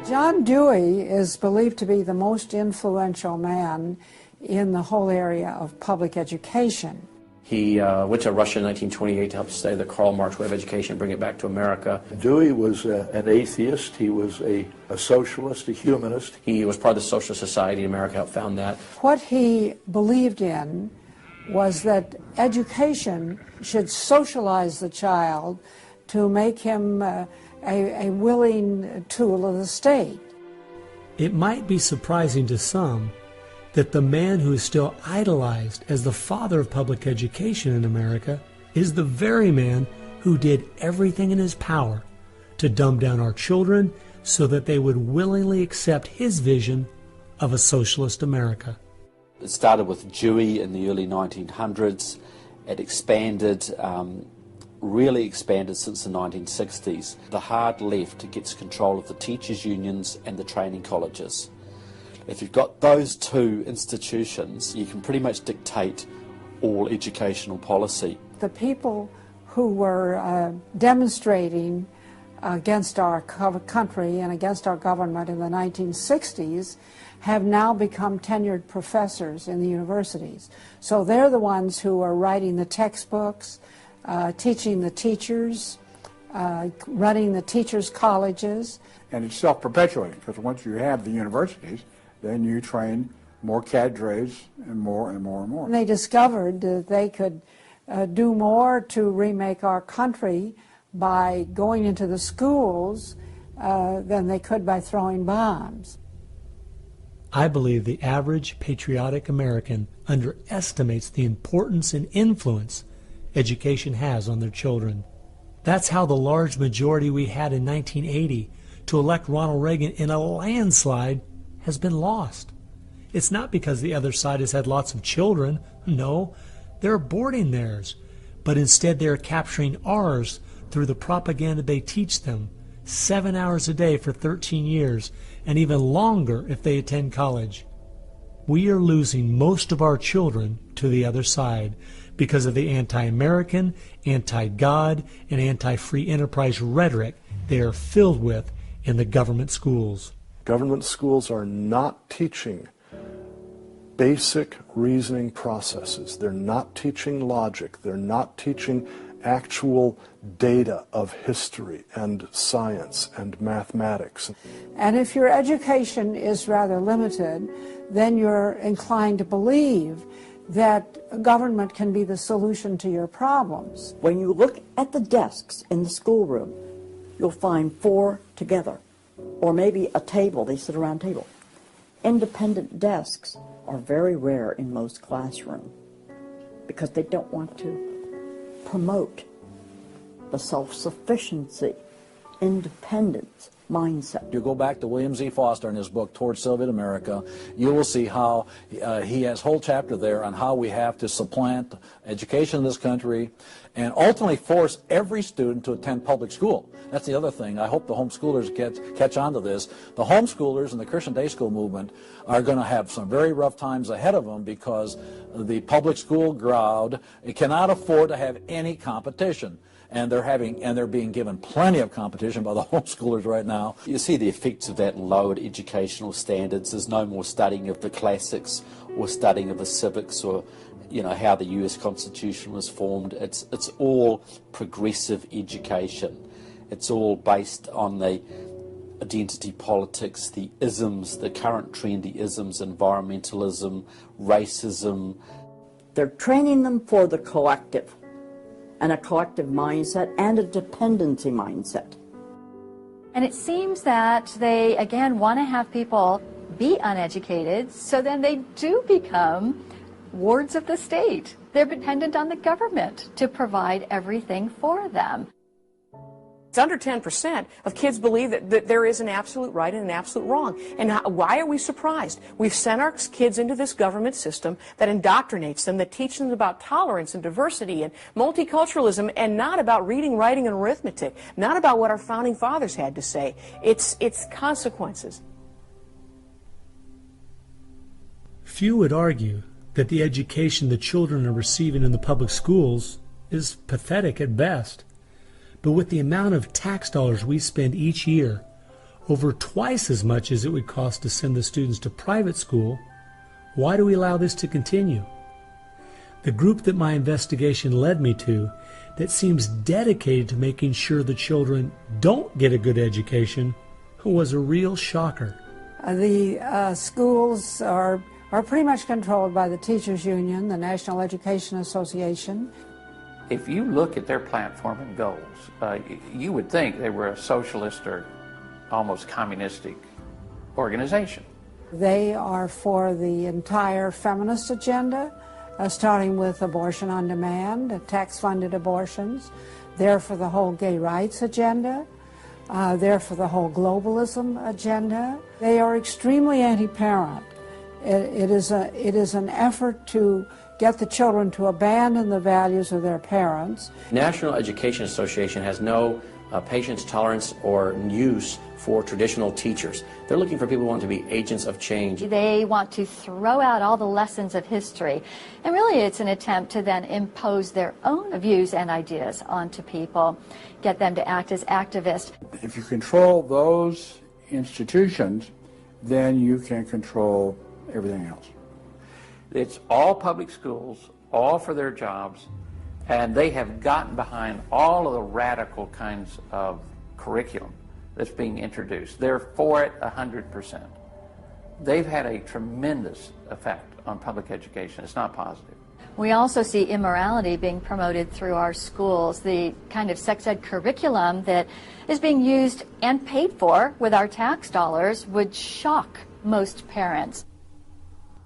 John Dewey is believed to be the most influential man in the whole area of public education. He went to Russia in 1928 to help study the Karl Marx way of education and bring it back to America. Dewey was an atheist. He was a socialist, a humanist. He was part of the Socialist Society in America, helped found that. What he believed in was that education should socialize the child to make him a willing tool of the state. It might be surprising to some that the man who is still idolized as the father of public education in America is the very man who did everything in his power to dumb down our children so that they would willingly accept his vision of a socialist America. It started with Dewey in the early 1900s. It expanded, really expanded since the 1960s. The hard left gets control of the teachers' unions and the training colleges. If you've got those two institutions, you can pretty much dictate all educational policy. The people who were demonstrating against our country and against our government in the 1960s have now become tenured professors in the universities. So they're the ones who are writing the textbooks, teaching the teachers, running the teachers' colleges. And it's self-perpetuating, because once you have the universities, then you train more cadres and more and more and more. And they discovered that they could do more to remake our country by going into the schools than they could by throwing bombs. I believe the average patriotic American underestimates the importance and influence education has on their children. That's how the large majority we had in 1980 to elect Ronald Reagan in a landslide has been lost. It's not because the other side has had lots of children. No, they're aborting theirs. But instead they're capturing ours through the propaganda they teach them, 7 hours a day for 13 years, and even longer if they attend college. We are losing most of our children to the other side because of the anti-American, anti-God, and anti-free enterprise rhetoric they are filled with in the government schools. Government schools are not teaching basic reasoning processes. They're not teaching logic. They're not teaching actual data of history and science and mathematics. And if your education is rather limited, then you're inclined to believe that government can be the solution to your problems. When you look at the desks in the schoolroom, you'll find 4 together, or maybe a table, they sit around a table. Independent desks are very rare in most classrooms because they don't want to promote the self-sufficiency, independence mindset. You go back to William Z. Foster in his book, Toward Soviet America, you will see how he has a whole chapter there on how we have to supplant education in this country and ultimately force every student to attend public school. That's the other thing. I hope the homeschoolers catch on to this. The homeschoolers and the Christian day school movement are going to have some very rough times ahead of them because the public school crowd cannot afford to have any competition. And they're being given plenty of competition by the homeschoolers right now. You see the effects of that in lowered educational standards. There's no more studying of the classics or studying of the civics or you know, how the US Constitution was formed. It's all progressive education. It's all based on the identity politics, the isms, the current trendy isms, environmentalism, racism. They're training them for the collective, and a collective mindset and a dependency mindset. And it seems that they, again, want to have people be uneducated, so then they do become wards of the state. They're dependent on the government to provide everything for them. It's under 10% of kids believe that there is an absolute right and an absolute wrong. And why are we surprised? We've sent our kids into this government system that indoctrinates them, that teaches them about tolerance and diversity and multiculturalism, and not about reading, writing, and arithmetic, not about what our founding fathers had to say. It's consequences. Few would argue that the education the children are receiving in the public schools is pathetic at best. But with the amount of tax dollars we spend each year, over twice as much as it would cost to send the students to private school, why do we allow this to continue? The group that my investigation led me to, that seems dedicated to making sure the children don't get a good education, was a real shocker. The schools are pretty much controlled by the Teachers Union, the National Education Association. If you look at their platform and goals, you would think they were a socialist or almost communistic organization. They are for the entire feminist agenda, starting with abortion on demand, tax-funded abortions. They're for the whole gay rights agenda. They're for the whole globalism agenda. They are extremely anti-parent. It is an effort to get the children to abandon the values of their parents. National Education Association has no patience, tolerance, or use for traditional teachers. They're looking for people who want to be agents of change. They want to throw out all the lessons of history, and really it's an attempt to then impose their own views and ideas onto people, get them to act as activists. If you control those institutions, then you can control everything else. It's all public schools, all for their jobs, and they have gotten behind all of the radical kinds of curriculum that's being introduced. They're for it 100%. They've had a tremendous effect on public education. It's not positive. We also see immorality being promoted through our schools. The kind of sex ed curriculum that is being used and paid for with our tax dollars would shock most parents.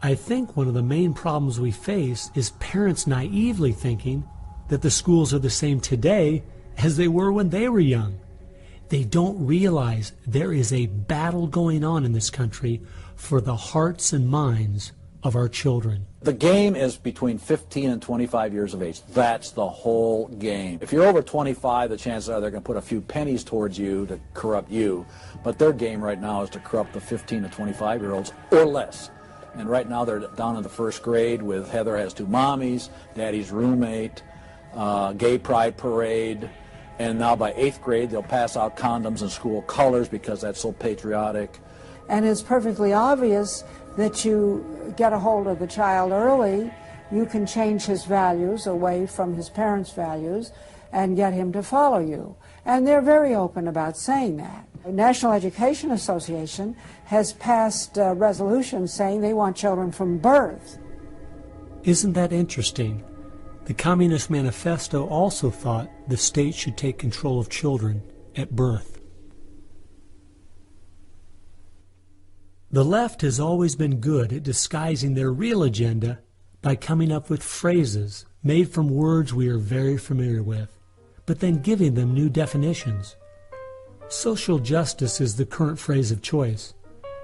I think one of the main problems we face is parents naively thinking that the schools are the same today as they were when they were young. They don't realize there is a battle going on in this country for the hearts and minds of our children. The game is between 15 and 25 years of age. That's the whole game. If you're over 25, the chances are they're going to put a few pennies towards you to corrupt you. But their game right now is to corrupt the 15 to 25-year-olds or less. And right now they're down in the first grade with Heather has two mommies, Daddy's roommate, gay pride parade, and now by 8th grade they'll pass out condoms in school colors because that's so patriotic. And it's perfectly obvious that you get a hold of the child early, you can change his values away from his parents' values and get him to follow you. And they're very open about saying that. The National Education Association has passed resolutions saying they want children from birth. Isn't that interesting? The Communist Manifesto also thought the state should take control of children at birth. The left has always been good at disguising their real agenda by coming up with phrases made from words we are very familiar with, but then giving them new definitions. Social justice is the current phrase of choice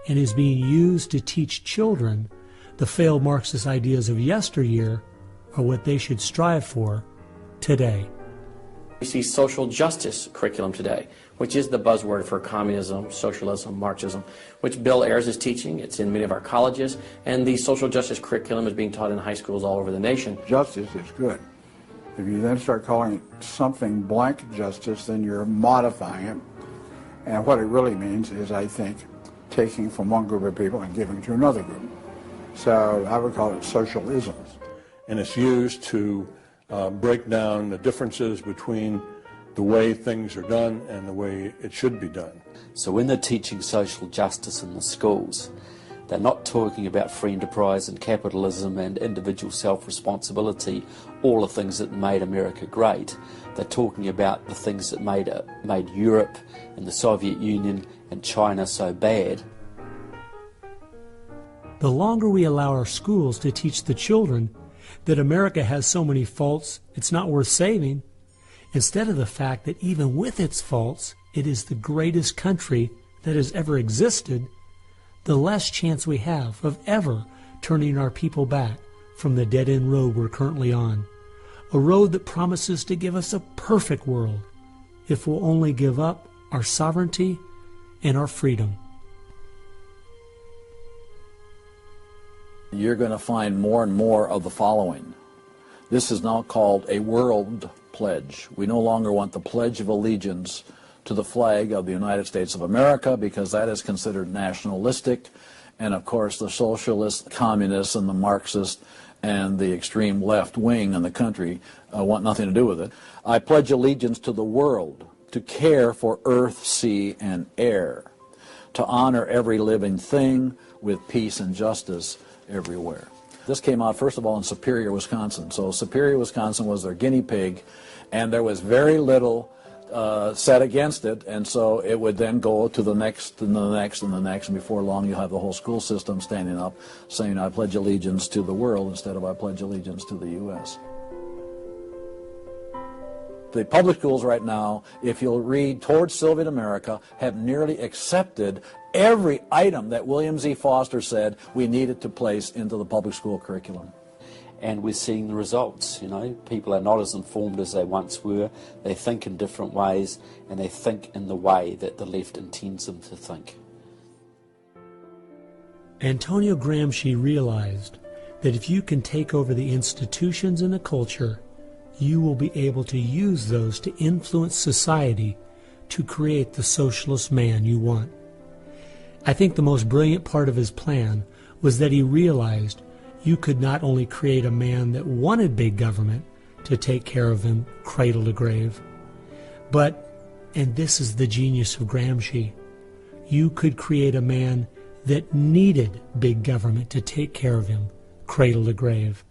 and is being used to teach children the failed Marxist ideas of yesteryear are what they should strive for today. We see social justice curriculum today, which is the buzzword for communism, socialism, Marxism, which Bill Ayers is teaching. It's in many of our colleges, and the social justice curriculum is being taught in high schools all over the nation. Justice is good. If you then start calling it something blank justice, then you're modifying it. And what it really means is, I think, taking from one group of people and giving to another group. So I would call it socialisms. and it's used to break down the differences between the way things are done and the way it should be done. So when they're teaching social justice in the schools, they're not talking about free enterprise and capitalism and individual self-responsibility, all the things that made America great. They're talking about the things that made Europe and the Soviet Union and China so bad. The longer we allow our schools to teach the children that America has so many faults it's not worth saving, instead of the fact that even with its faults, it is the greatest country that has ever existed, the less chance we have of ever turning our people back from the dead-end road we're currently on, a road that promises to give us a perfect world if we'll only give up our sovereignty and our freedom. You're going to find more and more of the following. This is now called a world pledge. We no longer want the Pledge of Allegiance to the flag of the United States of America because that is considered nationalistic, and of course the socialists, communists, and the Marxists and the extreme left wing in the country want nothing to do with it. I pledge allegiance to the world, to care for earth, sea, and air, to honor every living thing with peace and justice everywhere. This came out, first of all, in Superior, Wisconsin. So Superior, Wisconsin was their guinea pig, and there was very little said against it, and so it would then go to the next and the next and the next, and before long you'll have the whole school system standing up saying, I pledge allegiance to the world instead of I pledge allegiance to the U.S. The public schools right now, if you'll read Towards Soviet America, have nearly accepted every item that William Z. Foster said we needed to place into the public school curriculum. And we're seeing the results, you know. People are not as informed as they once were. They think in different ways, and they think in the way that the left intends them to think. Antonio Gramsci realized that if you can take over the institutions and the culture, you will be able to use those to influence society to create the socialist man you want. I think the most brilliant part of his plan was that he realized you could not only create a man that wanted big government to take care of him cradle to grave, but, and this is the genius of Gramsci, you could create a man that needed big government to take care of him cradle to grave.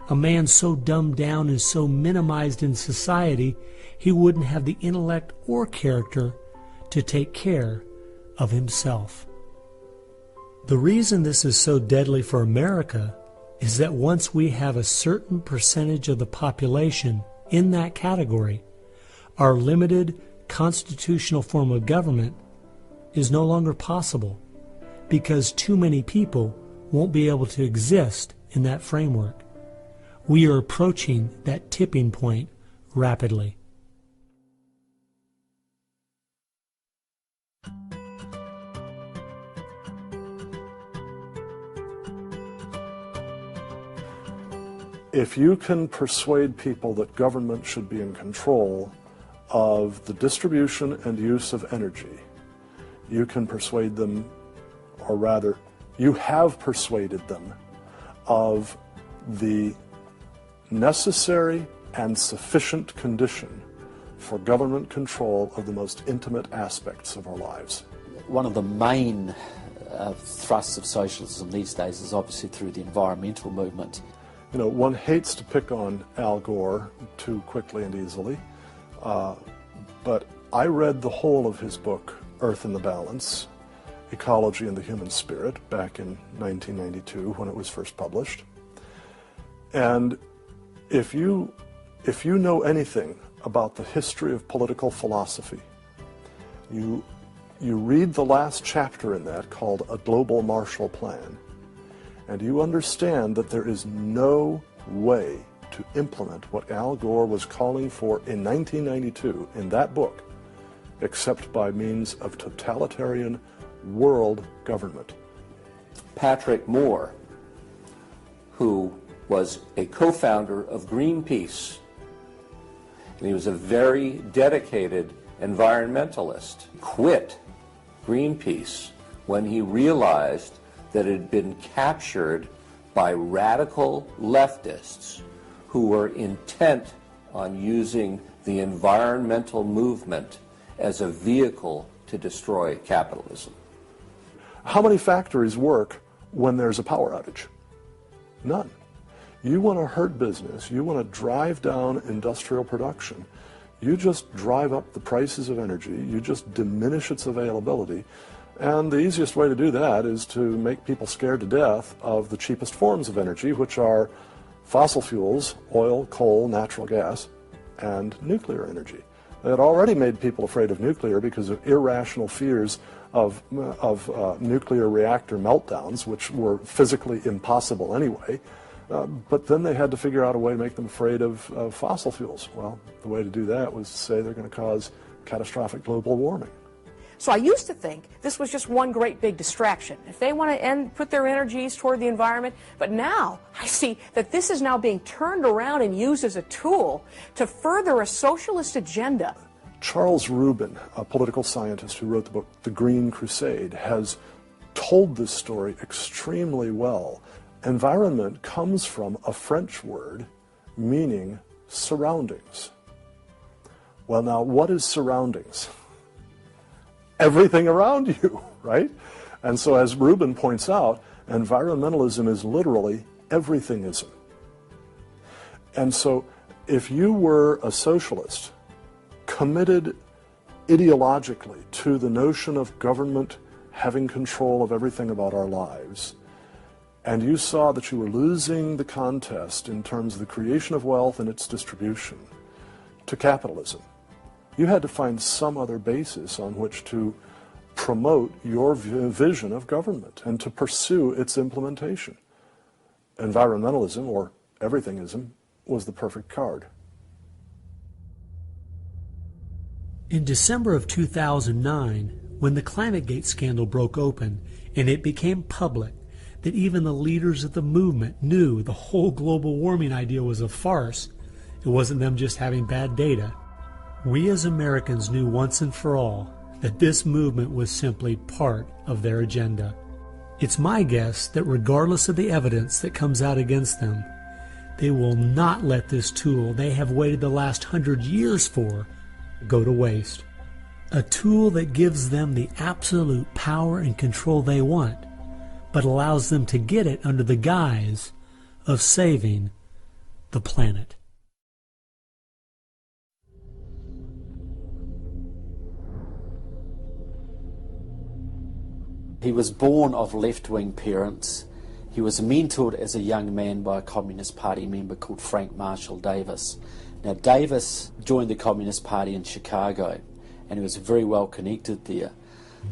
A man so dumbed down and so minimized in society, he wouldn't have the intellect or character to take care of himself. The reason this is so deadly for America is that once we have a certain percentage of the population in that category, our limited constitutional form of government is no longer possible because too many people won't be able to exist in that framework. We are approaching that tipping point rapidly. If you can persuade people that government should be in control of the distribution and use of energy, you can persuade them, or rather, you have persuaded them of the necessary and sufficient condition for government control of the most intimate aspects of our lives. One of the main thrusts of socialism these days is obviously through the environmental movement. You know, one hates to pick on Al Gore too quickly and easily, but I read the whole of his book, Earth in the Balance, Ecology and the Human Spirit, back in 1992 when it was first published. And if you know anything about the history of political philosophy, you read the last chapter in that called A Global Marshall Plan, and you understand that there is no way to implement what Al Gore was calling for in 1992 in that book except by means of totalitarian world government. Patrick Moore, who was a co-founder of Greenpeace, and he was a very dedicated environmentalist, quit Greenpeace when he realized that it had been captured by radical leftists who were intent on using the environmental movement as a vehicle to destroy capitalism. How many factories work when there's a power outage? None. You want to hurt business, you want to drive down industrial production, you just drive up the prices of energy, you just diminish its availability, and the easiest way to do that is to make people scared to death of the cheapest forms of energy, which are fossil fuels, oil, coal, natural gas, and nuclear energy. It had already made people afraid of nuclear because of irrational fears of nuclear reactor meltdowns, which were physically impossible anyway. But then they had to figure out a way to make them afraid of fossil fuels. Well, the way to do that was to say they're going to cause catastrophic global warming. So I used to think this was just one great big distraction. If they want to put their energies toward the environment, but now I see that this is now being turned around and used as a tool to further a socialist agenda. Charles Rubin, a political scientist who wrote the book The Green Crusade, has told this story extremely well. Environment comes from a French word meaning surroundings. Well, now, what is surroundings? Everything around you, right? And so, as Rubin points out, environmentalism is literally everythingism. And so, if you were a socialist committed ideologically to the notion of government having control of everything about our lives, and you saw that you were losing the contest in terms of the creation of wealth and its distribution to capitalism, you had to find some other basis on which to promote your vision of government and to pursue its implementation. Environmentalism, or everythingism, was the perfect card. In December of 2009, when the ClimateGate scandal broke open and it became public that even the leaders of the movement knew the whole global warming idea was a farce, it wasn't them just having bad data. We as Americans knew once and for all that this movement was simply part of their agenda. It's my guess that regardless of the evidence that comes out against them, they will not let this tool they have waited the last 100 years for go to waste. A tool that gives them the absolute power and control they want, but allows them to get it under the guise of saving the planet. He was born of left-wing parents. He was mentored as a young man by a Communist Party member called Frank Marshall Davis. Now, Davis joined the Communist Party in Chicago, and he was very well connected there.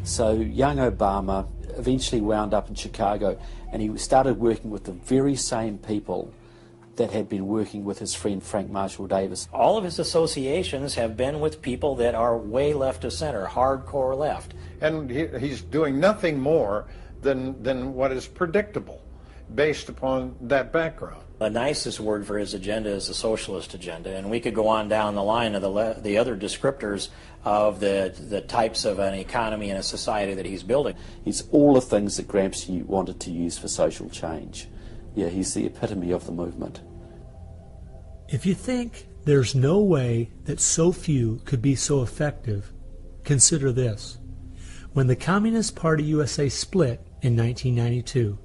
So young Obama eventually wound up in Chicago, and he started working with the very same people that had been working with his friend Frank Marshall Davis. All of his associations have been with people that are way left of center, hardcore left. And he's doing nothing more than what is predictable based upon that background. The nicest word for his agenda is the socialist agenda, and we could go on down the line of the other descriptors of the types of an economy and a society that he's building. He's all the things that Gramsci wanted to use for social change. Yeah, he's the epitome of the movement. If you think there's no way that so few could be so effective, consider this. When the Communist Party USA split in 1992,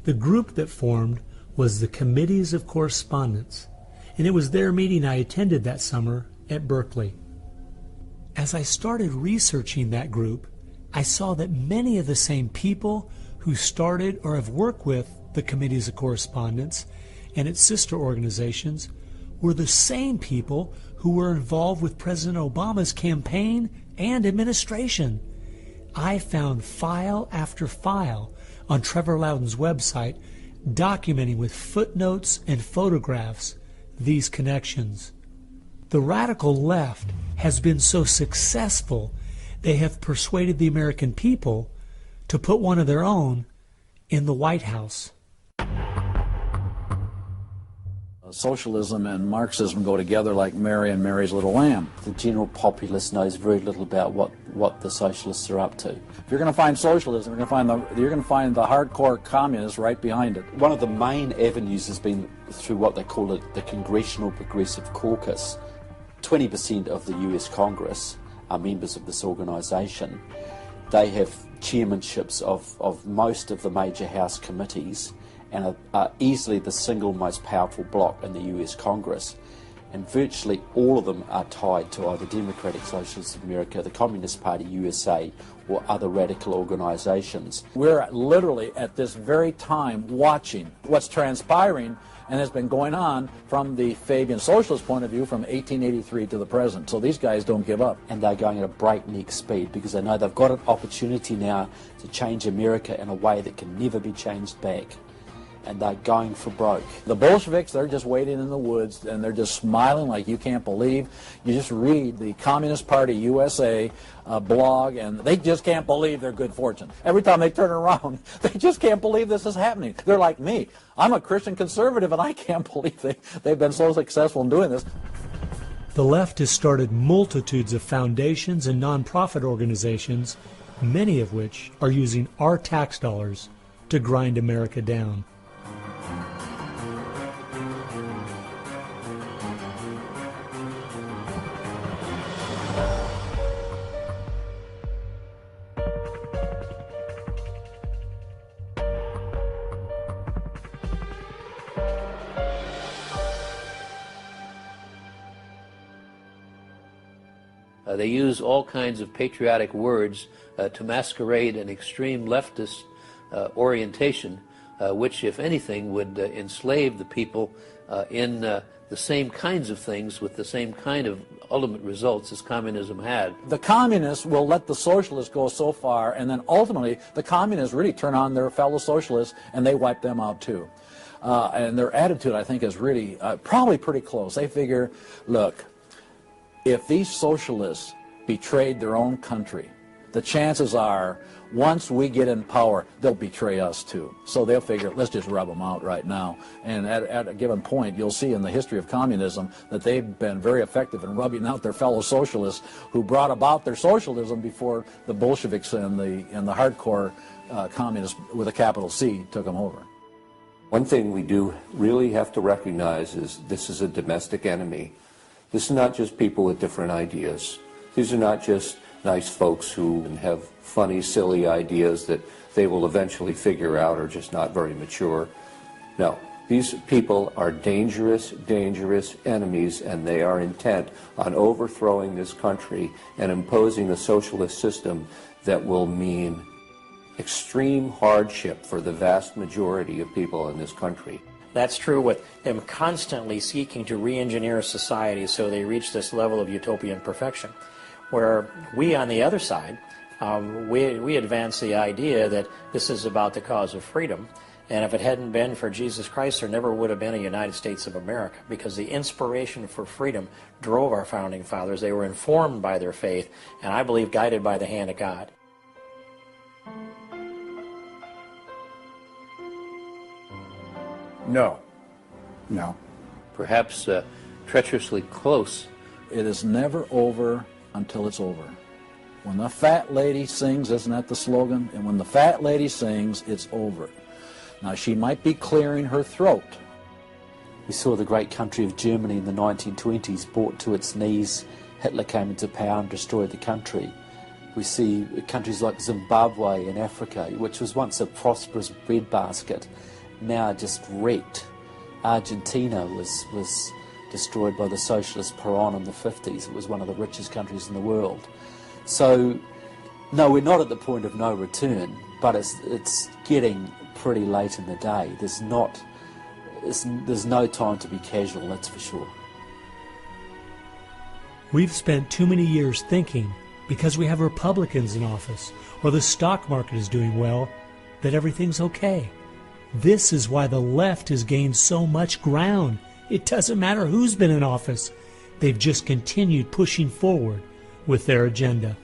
the group that formed was the Committees of Correspondence, and it was their meeting I attended that summer at Berkeley. As I started researching that group, I saw that many of the same people who started or have worked with the Committees of Correspondence and its sister organizations were the same people who were involved with President Obama's campaign and administration. I found file after file on Trevor Loudon's website documenting with footnotes and photographs these connections. The radical left has been so successful they have persuaded the American people to put one of their own in the White House. Socialism and Marxism go together like Mary and Mary's little lamb. The general populace knows very little about what the socialists are up to. If you're going to find socialism, you're going to find the hardcore communists right behind it. One of the main avenues has been through what they call the Congressional Progressive Caucus. 20% of the US Congress are members of this organisation. They have chairmanships of most of the major House committees and are easily the single most powerful bloc in the US Congress. And virtually all of them are tied to either Democratic Socialists of America, the Communist Party USA, or other radical organisations. We're literally at this very time watching what's transpiring and has been going on from the Fabian socialist point of view from 1883 to the present. So these guys don't give up. And they're going at a breakneck speed because they know they've got an opportunity now to change America in a way that can never be changed back. And they're going for broke. The Bolsheviks, they're just waiting in the woods, and they're just smiling like you can't believe. You just read the Communist Party USA blog, and they just can't believe their good fortune. Every time they turn around, they just can't believe this is happening. They're like me. I'm a Christian conservative, and I can't believe they've been so successful in doing this. The left has started multitudes of foundations and nonprofit organizations, many of which are using our tax dollars to grind America down. They use all kinds of patriotic words to masquerade an extreme leftist orientation, which, if anything, would enslave the people in the same kinds of things with the same kind of ultimate results as communism had. The communists will let the socialists go so far, and then ultimately the communists really turn on their fellow socialists and they wipe them out too. And their attitude, I think, is really probably pretty close. They figure, look, if these socialists betrayed their own country, the chances are, once we get in power, they'll betray us too. So they'll figure, let's just rub them out right now. And at a given point, you'll see in the history of communism that they've been very effective in rubbing out their fellow socialists who brought about their socialism before the Bolsheviks and the hardcore communists with a capital C took them over. One thing we do really have to recognize is this is a domestic enemy. This is not just people with different ideas. These are not just nice folks who have funny, silly ideas that they will eventually figure out are just not very mature. No, these people are dangerous, dangerous enemies, and they are intent on overthrowing this country and imposing a socialist system that will mean extreme hardship for the vast majority of people in this country. That's true with them constantly seeking to re-engineer society so they reach this level of utopian perfection. Where we, on the other side, we advance the idea that this is about the cause of freedom, and if it hadn't been for Jesus Christ, there never would have been a United States of America, because the inspiration for freedom drove our founding fathers. They were informed by their faith, and I believe guided by the hand of God. No. No. Perhaps treacherously close. It is never over until it's over. When the fat lady sings, isn't that the slogan? And when the fat lady sings, it's over. Now, she might be clearing her throat. We saw the great country of Germany in the 1920s brought to its knees. Hitler came into power and destroyed the country. We see countries like Zimbabwe in Africa, which was once a prosperous breadbasket, now just wrecked. Argentina was destroyed by the socialist Perón in the 50s. It was one of the richest countries in the world. So, no, we're not at the point of no return, but it's getting pretty late in the day. There's no time to be casual, that's for sure. We've spent too many years thinking, because we have Republicans in office, or the stock market is doing well, that everything's okay. This is why the left has gained so much ground. It doesn't matter who's been in office. They've just continued pushing forward with their agenda.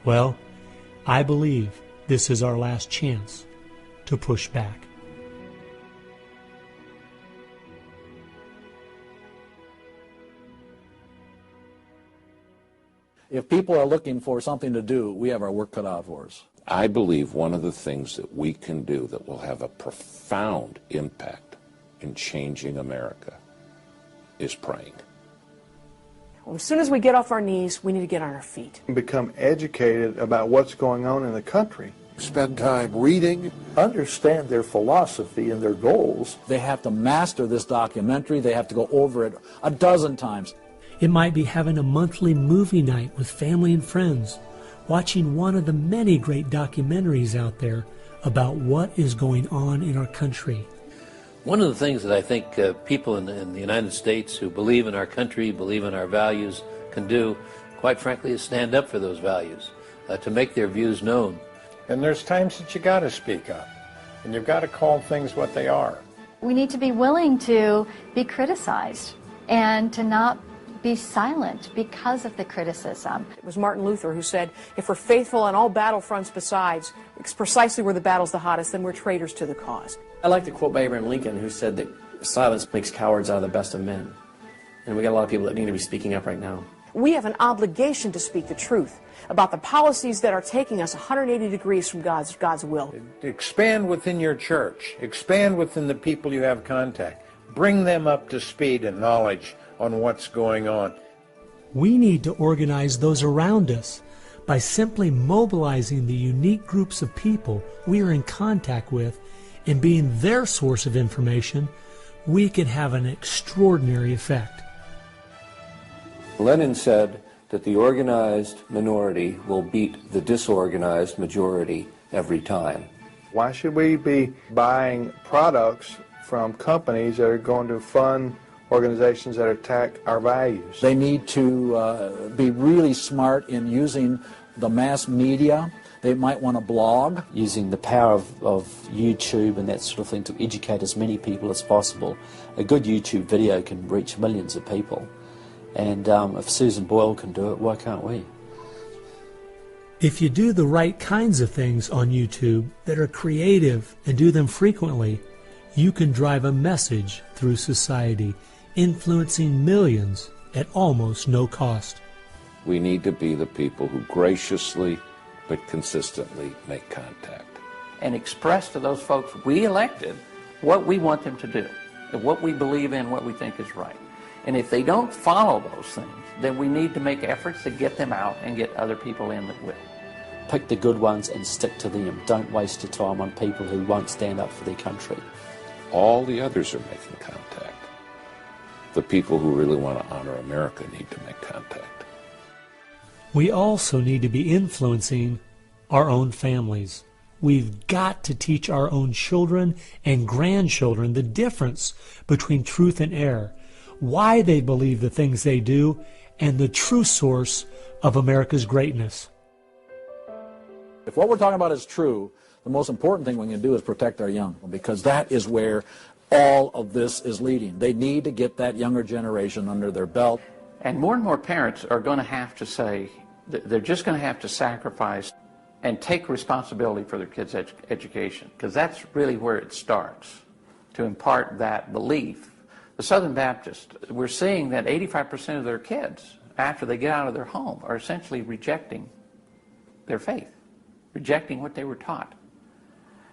Well, I believe this is our last chance to push back. If people are looking for something to do, we have our work cut out for us. I believe one of the things that we can do that will have a profound impact in changing America is praying. Well, as soon as we get off our knees, we need to get on our feet. Become educated about what's going on in the country. Spend time reading, understand their philosophy and their goals. They have to master this documentary. They have to go over it a dozen times. It might be having a monthly movie night with family and friends, watching one of the many great documentaries out there about what is going on in our country. One of the things that I think people in the United States who believe in our country, believe in our values, can do, quite frankly, is stand up for those values, to make their views known. And there's times that you got to speak up, and you've got to call things what they are. We need to be willing to be criticized and to not be silent because of the criticism. It was Martin Luther who said, if we're faithful on all battlefronts besides, it's precisely where the battle's the hottest, then we're traitors to the cause. I like the quote by Abraham Lincoln, who said that silence makes cowards out of the best of men. And we got a lot of people that need to be speaking up right now. We have an obligation to speak the truth about the policies that are taking us 180 degrees from God's will. Expand within your church. Expand within the people you have contact. Bring them up to speed and knowledge on what's going on. We need to organize those around us by simply mobilizing the unique groups of people we are in contact with and being their source of information. We can have an extraordinary effect. Lenin said that the organized minority will beat the disorganized majority every time. Why should we be buying products from companies that are going to fund organizations that attack our values? They need to be really smart in using the mass media. They might want to blog. Using the power of YouTube and that sort of thing to educate as many people as possible. A good YouTube video can reach millions of people. And if Susan Boyle can do it, why can't we? If you do the right kinds of things on YouTube that are creative and do them frequently, you can drive a message through society, influencing millions at almost no cost. We need to be the people who graciously but consistently make contact. And express to those folks we elected what we want them to do, and what we believe in, what we think is right. And if they don't follow those things, then we need to make efforts to get them out and get other people in that will. Pick the good ones and stick to them. Don't waste your time on people who won't stand up for their country. All the others are making contact. The people who really want to honor America need to make contact. We also need to be influencing our own families. We've got to teach our own children and grandchildren the difference between truth and error, why they believe the things they do, and the true source of America's greatness. If what we're talking about is true, the most important thing we can do is protect our young, because that is where all of this is leading. They need to get that younger generation under their belt. And more parents are going to have to say, they're just going to have to sacrifice and take responsibility for their kids' education, because that's really where it starts, to impart that belief. The Southern Baptists, we're seeing that 85% of their kids, after they get out of their home, are essentially rejecting their faith, rejecting what they were taught.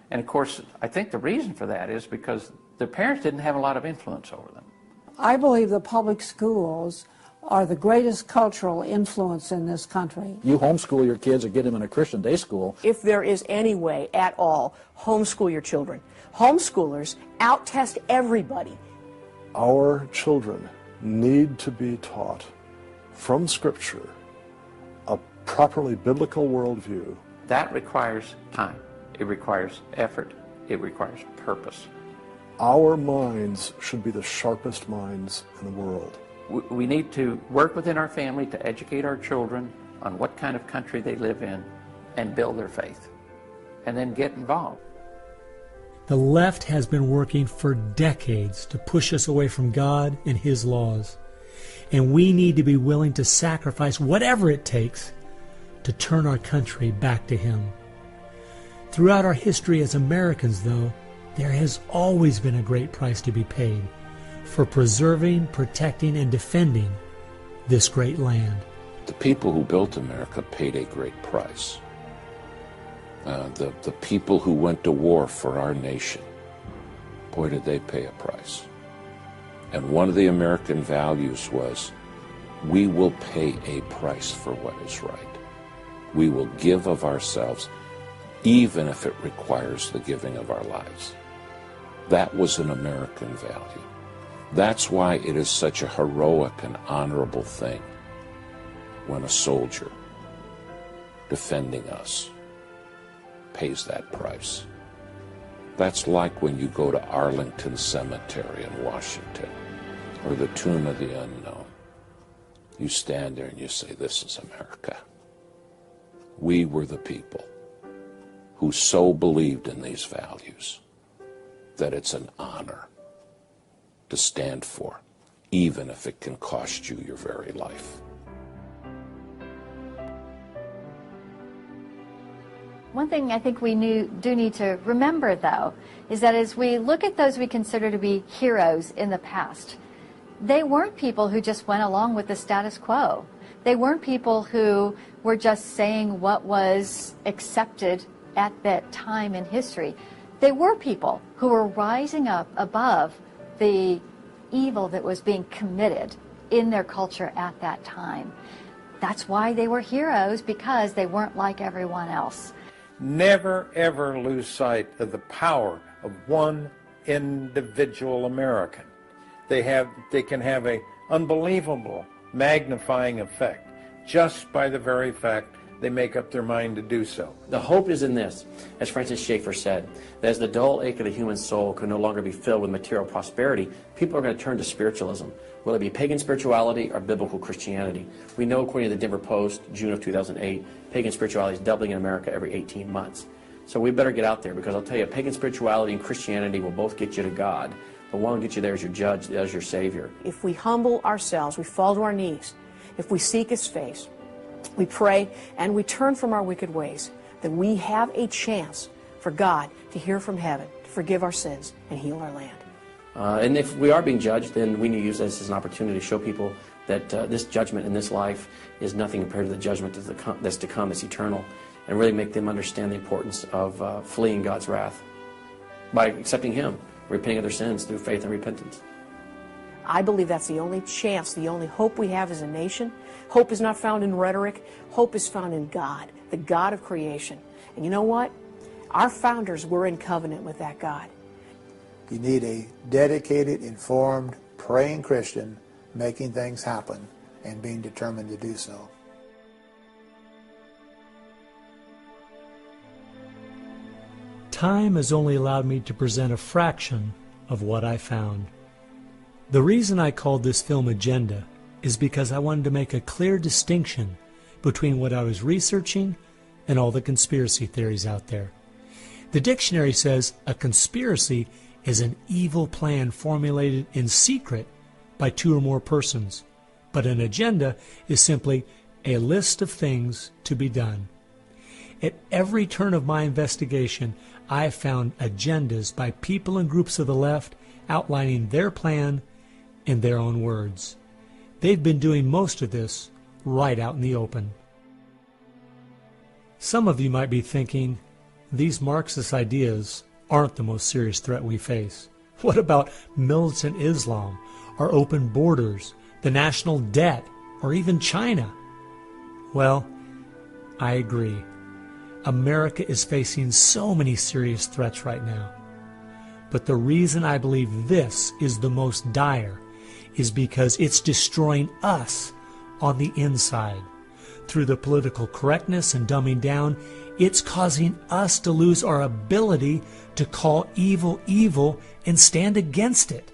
And of course, I think the reason for that is because their parents didn't have a lot of influence over them. I believe the public schools are the greatest cultural influence in this country. You homeschool your kids or get them in a Christian day school. If there is any way at all, homeschool your children. Homeschoolers out-test everybody. Our children need to be taught from Scripture a properly biblical worldview. That requires time. It requires effort. It requires purpose. Our minds should be the sharpest minds in the world. We need to work within our family to educate our children on what kind of country they live in and build their faith, and then get involved. The left has been working for decades to push us away from God and His laws. And we need to be willing to sacrifice whatever it takes to turn our country back to Him. Throughout our history as Americans, though, there has always been a great price to be paid for preserving, protecting, and defending this great land. The people who built America paid a great price. The people who went to war for our nation boy, did they pay a price. And one of the American values was, we will pay a price for what is right. We will give of ourselves, even if it requires the giving of our lives. That was an American value. That's why it is such a heroic and honorable thing when a soldier defending us pays that price. That's like when you go to Arlington Cemetery in Washington, or the Tomb of the Unknown. You stand there and you say, this is America. We were the people who so believed in these values that it's an honor to stand for, even if it can cost you your very life. One thing I think we do need to remember, though, is that as we look at those we consider to be heroes in the past, they weren't people who just went along with the status quo. They weren't people who were just saying what was accepted at that time in history. They were people who were rising up above the evil that was being committed in their culture at that time. That's why they were heroes, because they weren't like everyone else. Never, ever lose sight of the power of one individual American. They can have an unbelievable magnifying effect just by the very fact they make up their mind to do so. The hope is in this, as Francis Schaeffer said, that as the dull ache of the human soul can no longer be filled with material prosperity, people are going to turn to spiritualism, whether it be pagan spirituality or biblical Christianity. We know, according to the Denver Post, June of 2008, pagan spirituality is doubling in America every 18 months. So we better get out there, because I'll tell you, pagan spirituality and Christianity will both get you to God, but one will get you there as your judge, as your Savior. If we humble ourselves, we fall to our knees, if we seek His face, we pray, and we turn from our wicked ways, then we have a chance for God to hear from heaven, to forgive our sins, and heal our land. And if we are being judged, then we need to use this as an opportunity to show people that this judgment in this life is nothing compared to the judgment that's to come, that's eternal, and really make them understand the importance of fleeing God's wrath by accepting Him, repenting of their sins through faith and repentance. I believe that's the only chance, the only hope we have as a nation. Hope is not found in rhetoric. Hope is found in God, the God of creation. And you know what? Our founders were in covenant with that God. You need a dedicated, informed, praying Christian making things happen and being determined to do so. Time has only allowed me to present a fraction of what I found. The reason I called this film Agenda is because I wanted to make a clear distinction between what I was researching and all the conspiracy theories out there. The dictionary says a conspiracy is an evil plan formulated in secret by two or more persons, but an agenda is simply a list of things to be done. At every turn of my investigation, I have found agendas by people and groups of the left outlining their plan in their own words. They've been doing most of this right out in the open. Some of you might be thinking, these Marxist ideas aren't the most serious threat we face. What about militant Islam, our open borders, the national debt, or even China? Well, I agree. America is facing so many serious threats right now. But the reason I believe this is the most dire is because it's destroying us on the inside. Through the political correctness and dumbing down, it's causing us to lose our ability to call evil evil and stand against it.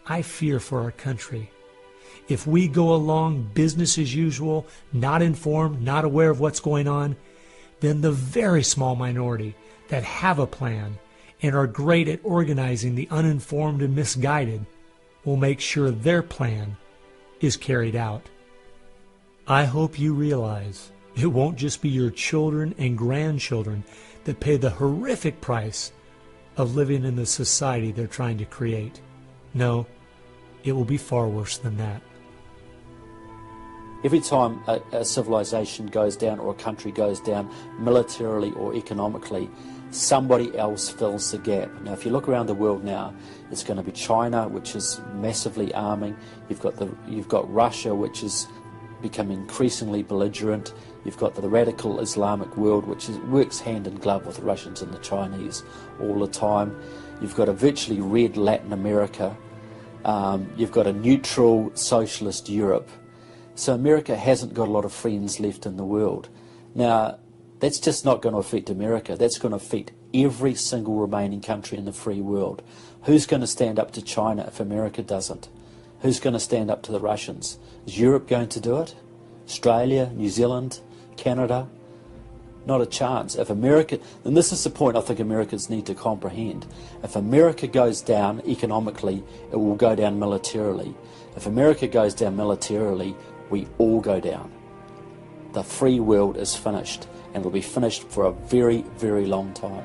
I fear for our country. If we go along business as usual, not informed, not aware of what's going on, then the very small minority that have a plan and are great at organizing the uninformed and misguided will make sure their plan is carried out. I hope you realize it won't just be your children and grandchildren that pay the horrific price of living in the society they're trying to create. No, it will be far worse than that. Every time a civilization goes down or a country goes down militarily or economically, somebody else fills the gap. Now, if you look around the world now, it's going to be China, which is massively arming. You've got Russia, which is becoming increasingly belligerent. You've got the radical Islamic world, which works hand in glove with the Russians and the Chinese all the time. You've got a virtually red Latin America. You've got a neutral socialist Europe. So America hasn't got a lot of friends left in the world. Now, that's just not going to affect America. That's going to affect every single remaining country in the free world. Who's going to stand up to China if America doesn't? Who's going to stand up to the Russians? Is Europe going to do it? Australia, New Zealand, Canada? Not a chance. If America, and this is the point I think Americans need to comprehend, if America goes down economically, it will go down militarily. If America goes down militarily, we all go down. The free world is finished, and will be finished for a very, very long time.